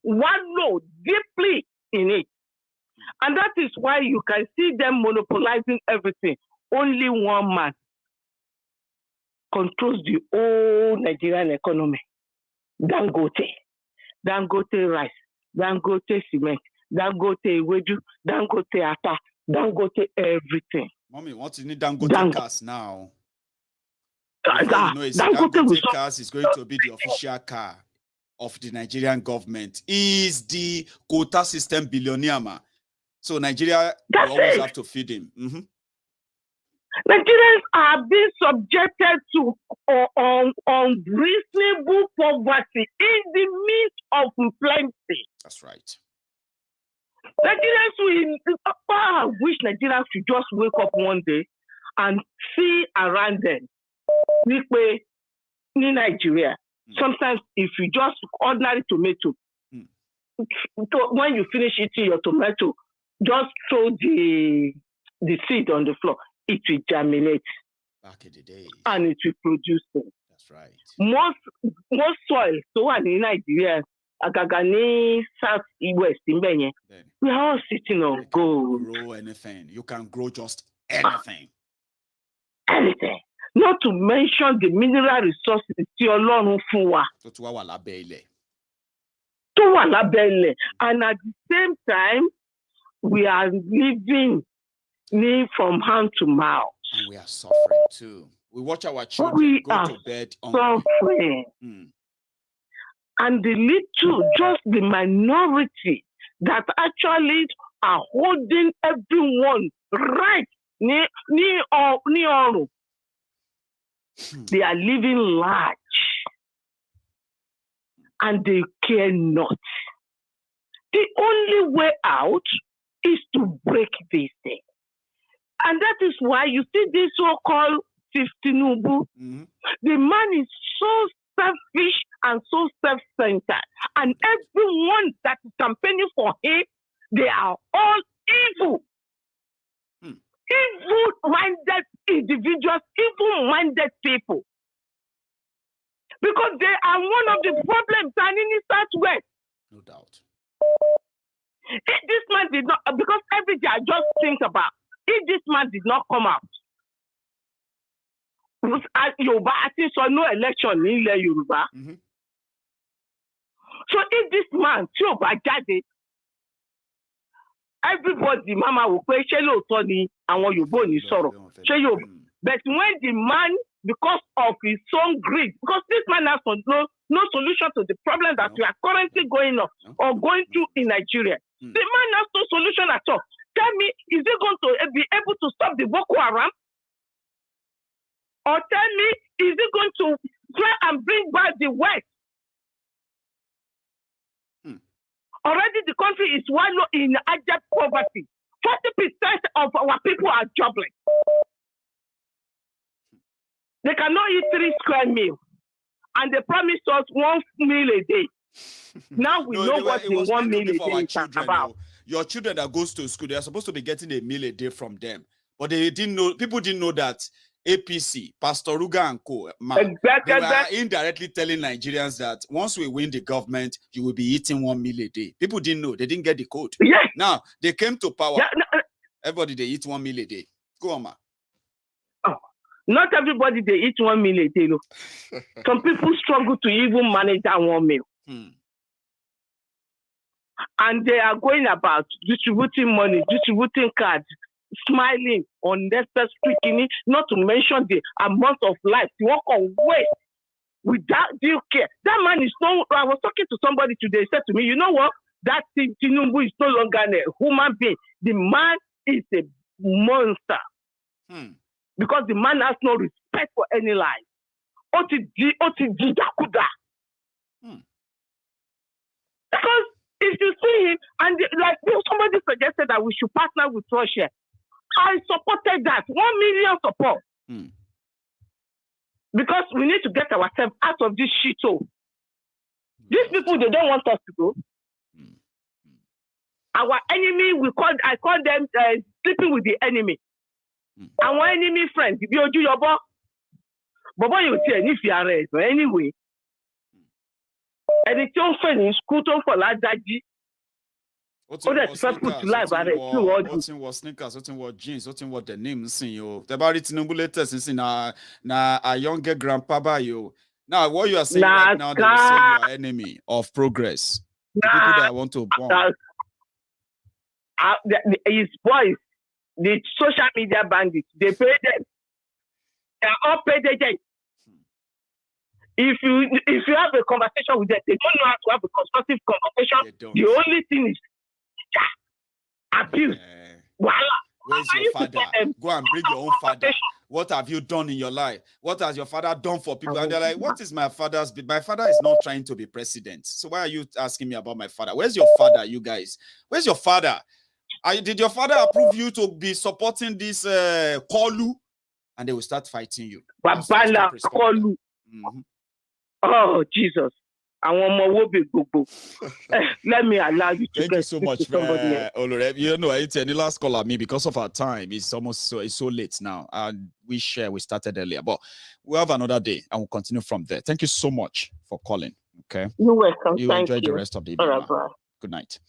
wallow deeply in it. And that is why you can see them monopolizing everything. Only one man controls the whole Nigerian economy. Dangote rice, Dangote cement, Dangote wedu, Dangote ata, Dangote everything. Mommy, what you need Dangote cars now? Dangote cars is going to be the official car of the Nigerian government. Is the quota system billionaire man. So Nigeria will always have to feed him. Nigerians are being subjected to unreasonable poverty in the midst of plenty. That's right. Nigerians I wish Nigerians should just wake up one day and see around them. In Nigeria, sometimes if you just ordinary tomato, when you finish eating your tomato, just throw the seed on the floor. It will germinate. Back in the day. And it will produce them. That's right. Most soil, so in Nigeria, Agagani, South, West, in Benye, we are all sitting on gold. Grow anything. You can grow just anything. Anything. Not to mention the mineral resources tí Ọlọ́run fún wa. Tó wà lábẹ́ ilẹ̀. Tó wà lábẹ́ ilẹ̀. And at the same time, we are living from hand to mouth. And we are suffering too. We watch our children go to bed suffering. And the little, just the minority that actually are holding everyone right near all. They are living large and they care not. The only way out is to break this thing. And that is why you see this so-called Tinubu. The man is so selfish and so self-centered. And everyone that is campaigning for him, they are all evil. Evil-minded individuals, evil-minded people. Because they are one of the problems in the Southwest. No doubt. If this man did not, because every day I just think about, if this man did not come out, Yoruba, I think so no election in Yoruba. So if this man, Yoruba Jade, everybody, Mama will say, "Shelo Tony, and what you born is sorrow." But when the man, because of his own greed, because this man has no solution to the problem that we are currently going through in Nigeria, the man has no solution at all. Tell me, is he going to be able to stop the Boko Haram? Or tell me, is he going to try and bring back the West? Already the country is wallowed in abject poverty. 40% of our people are jobless. They cannot eat 3 square meals. And they promised us 1 meal a day. Now we know what the 1 meal a day is about. Your children that goes to school, they are supposed to be getting a meal a day from them. But they didn't know, people didn't know that APC, Pastor Ruga and Co, they were indirectly telling Nigerians that once we win the government, you will be eating 1 meal a day. People didn't know. They didn't get the code. Yes. Now, they came to power. Everybody, they eat 1 meal a day. Go on, ma. Oh, not everybody, they eat 1 meal a day. No. Some people struggle to even manage that 1 meal. And they are going about distributing money, distributing cards, smiling, unnecessary, not to mention the amount of life you walk on waste without due care. That man is no. I was talking to somebody today. He said to me, "You know what? That Tinubu is no longer a human being. The man is a monster because the man has no respect for any life." Because if you see him, and like somebody suggested that we should partner with Russia, I supported that. 1 million support. Because we need to get ourselves out of this shithole. These people, they don't want us to go. Our enemy, I call them sleeping with the enemy. Our enemy friend, if you do your boss, but you say if you are but anyway. And it's your friend in school for Ladaji. What's sneakers, what's jeans, what's the name yo. The about Tinubu latest na a younger grandpa by you. Now what you are saying right now, they will say you are enemy of progress. The people that want to bomb. His boys, the social media bandits, they pay them. They are all paid agents. If you have a conversation with them, they don't know how to have a constructive conversation. The only thing is abuse. Where's your father? Go and bring your own father. what have you done in your life? What has your father done for people? And they're like, what is my father's bit? My father is not trying to be president. So why are you asking me about my father? Where's your father, you guys? Where's your father? Did your father approve you to be supporting this Kolu? And they will start fighting you. Babala Kolu. Oh, Jesus. Let me allow you to. Thank you so much, Olore. You know, it's any last call at me because of our time. It's almost so late now. And we started earlier, but we'll have another day and we'll continue from there. Thank you so much for calling. Okay. You're welcome. You Thank enjoy you. the rest of the evening. All right, good night.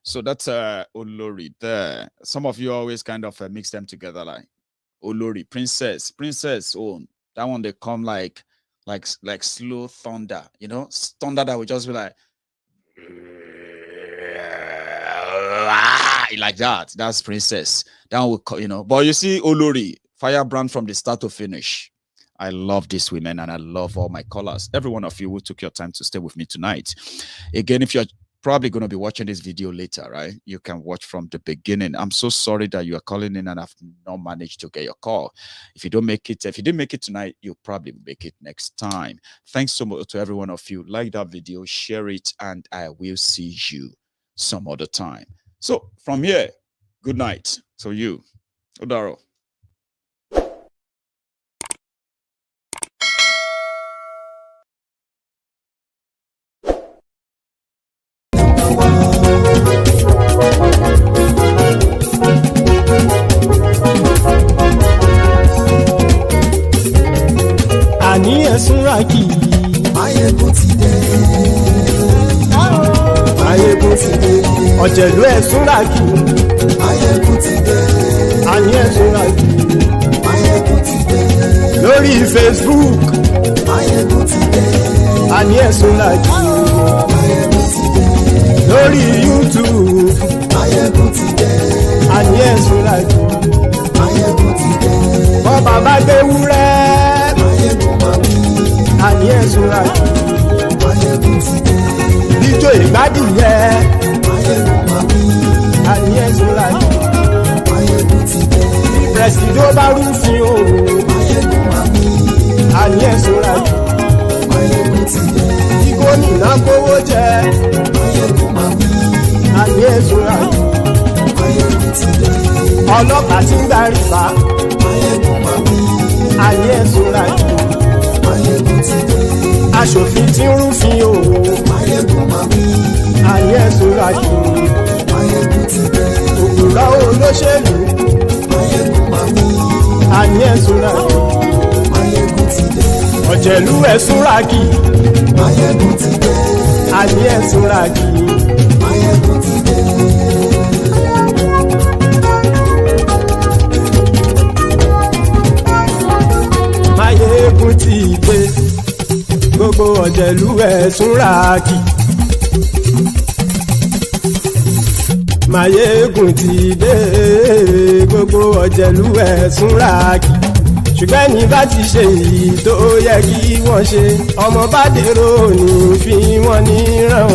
So that's Olori there. Some of you always kind of mix them together, like Olori, princess. Oh, that one they come like slow thunder, you know, thunder that would just be like that. That's princess. That one will, you know. But you see, Olori, firebrand from the start to finish. I love these women and I love all my callers. Every one of you who took your time to stay with me tonight. Again, if you're probably going to be watching this video later, right? You can watch from the beginning. I'm so sorry that you are calling in and I've not managed to get your call. If you didn't make it tonight, you'll probably make it next time. Thanks so much to every one of you. Like that video, share it, and I will see you some other time. So from here, good night. So you, Odaro. Àní ẹ̀sùnra kì í. Maiyegun ti dé. Maiyegun ti dé. Ọ̀jẹ̀lú ẹ̀sùnra kì í. Maiyegun ti dé. Àní ẹ̀sùnra kì í. Maiyegun ti dé. Lórí Facebook. Maiyegun ti dé. Àní ẹ̀sùnra kì í. Maiyegun ti dé. Lórí YouTube. Maiyegun ti dé. Àní ẹ̀sùnra kì í. Maiyegun ti dé. Bọ́ bàbá gbé wúrẹ́. Àní ẹ̀sùnra kì í. Maiyegun ti dé. Ijó ìgbádùn yẹ. Àní ẹ̀sùnra kì í. Maiyegun ti dé. Pẹ̀sìdó bá rúfin o. Àní ẹ̀sùnra kì í. Maiyegun ti dé. Gómìnà kówó jẹ. Àní ẹ̀sùnra kì í. Maiyegun ti dé. Ọlọ́pàá ti ń gbà rìbá. Àní ẹ̀sùnra kì í. Maiyegun ti dé. Aṣòfin tí ń rúfin o. Àní ẹ̀sùnra kì í. Maiyegun ti dé. Òpùrọ́ olóṣèlú. Àní ẹ̀sùnra kì í. Maiyegun ti dé. Ọ̀jẹ̀lú ẹ̀sùnra kì í. Maiyegun ti dé. Àní ẹ̀sùnra kì í. Maiyegun ti dé. Maiyegun ti dé. Gbogbo ọ̀jẹ̀lú ẹ̀sùnra kì í. Maiyegun ti dé. Gbogbo ọ̀jẹ̀lú ẹ̀sùnra kì í. Ṣùgbọ́n ní bá ti ṣe èyí tó yẹ kí wọ́n ṣe, ọmọ bá dèrò ní fi wọ́n níran o.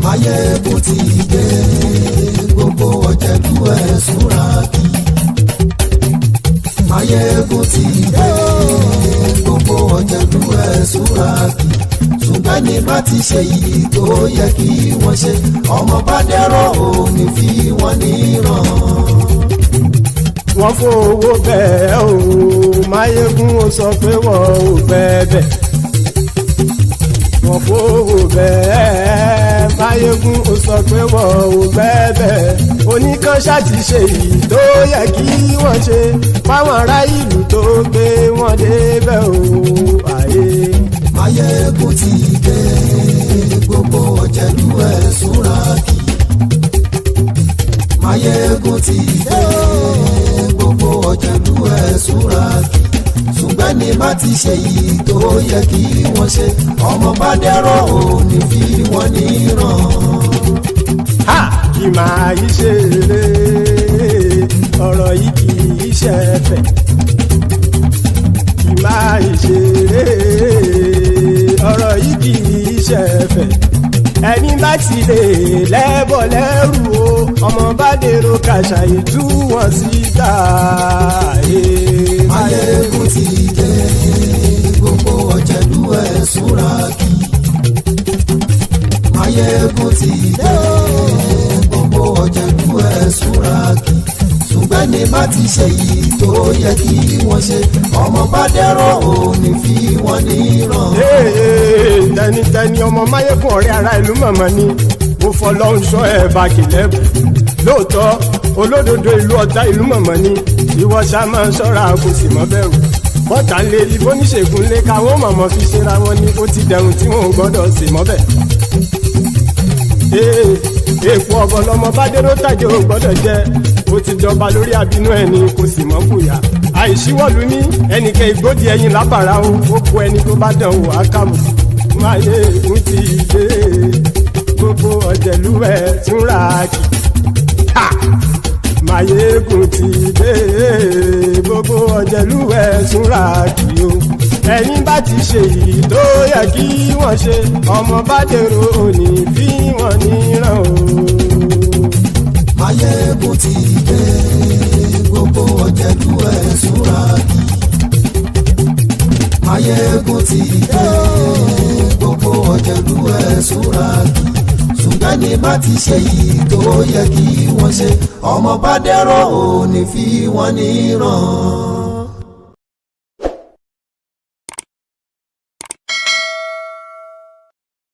Maiyegun ti dé. Gbogbo ọ̀jẹ̀lú ẹ̀sùnra kì í. Maiyegun ti dé. Gbogbo ọ̀jẹ̀lú ẹ̀sùnra kì í. Ṣùgbọ́n ní bá ti ṣe èyí tó yẹ kí wọ́n ṣe, ọmọ bá dèrò ní fi wọ́n níran. Wọ́n fowó bẹ́ẹ̀ o. Maiyegun ó sọ pé wọ́n ò bẹ́ẹ̀. Wọ́n fowó bẹ́ẹ̀. Maiyegun ó sọ pé wọ́n ò bẹ́ẹ̀. Oníkan ṣáàtì ṣe èyí tó yẹ kí wọ́n ṣe fáwọn ará ìlú tó gbé wọn débẹ̀ o. Maiyegun ti dé. Gbogbo ọ̀jẹ̀lú ẹ̀sùnra kì í. Maiyegun ti dé. Gbogbo ọ̀jẹ̀lú ẹ̀sùnra kì í. Ṣùgbọ́n ní bá ti ṣe yìí tó yẹ kí wọ́n ṣe, ọmọ bá dẹ́rọ̀ ò ní fi wọ́n níran. Kì máa yí ṣe eré, ọ̀rọ̀ yìí kì í ṣe ẹ̀fẹ̀. Kì máa yí ṣe eré, ọ̀rọ̀ yìí kì í ṣe ẹ̀fẹ̀. ẹni bá ti lè lẹ́bọ̀ lẹ́rù o ọmọ bá dèrò kàṣàyè tú wọn síta. Maiyegun ti dé gbogbo ọ̀jẹ̀lú ẹ̀ súnra kí. Maiyegun ti dé gbogbo ọ̀jẹ̀lú ẹ̀ súnra kí. ṣùgbọ́n ní bá ti ṣe yìí tó yẹ kí wọ́n ṣe ọmọ bá dẹ́rọ̀ ò ní fi wọ́n níran. tẹnitẹni ọmọ Maiyegun ọ̀rẹ́ ara ìlú mọ̀mọ́ ni mo fọlọ́run sọ ẹ̀ bá kìlẹ́bù lóòótọ́ olódodo ìlú ọ̀tá ìlú mọ̀mọ́ ni ìwọ ṣá máa ń ṣọ́ra kò sì mọ́ bẹ̀rù bọ́tà ń lé ibó níṣègùn lé káwọn mọ̀mọ́ fi ṣera wọn ni ó ti dẹrùn tí wọn ò gbọ́dọ̀ sì mọ́ bẹ̀. èèpo ọ̀bọ lọmọ bá dérò tàjẹ́ ò gbọ́dọ̀ jẹ́ ó ti jọba lórí abínú ẹni kò sì mọ́ fòyà àìsíwọ́lu ní ẹnìkẹ́ ìgbódì ẹyin lábàrá ó kó ẹni tó bá dán wò á kàmù. Maiyegun ti dé gbogbo ọ̀jẹ̀lú ẹ̀ túnra kì. Maiyegun ti dé gbogbo ọ̀jẹ̀lú ẹ̀ túnra kì o. ẹni bá ti ṣe yìí tó yẹ kí wọ́n ṣe ọmọ bá dèrò òní fi wọ́n níran o. Maiyegun ti dé gbogbo ọ̀jẹ̀lú ẹ̀ túnra kì. Maiyegun ti dé gbogbo ọ̀jẹ̀lú ẹ̀ súnra kí. ṣùgbọ́n ní bá ti ṣe yìí tó yẹ kí wọ́n ṣe ọmọ bá dẹ́rọ̀ ò ní fi wọ́n níran.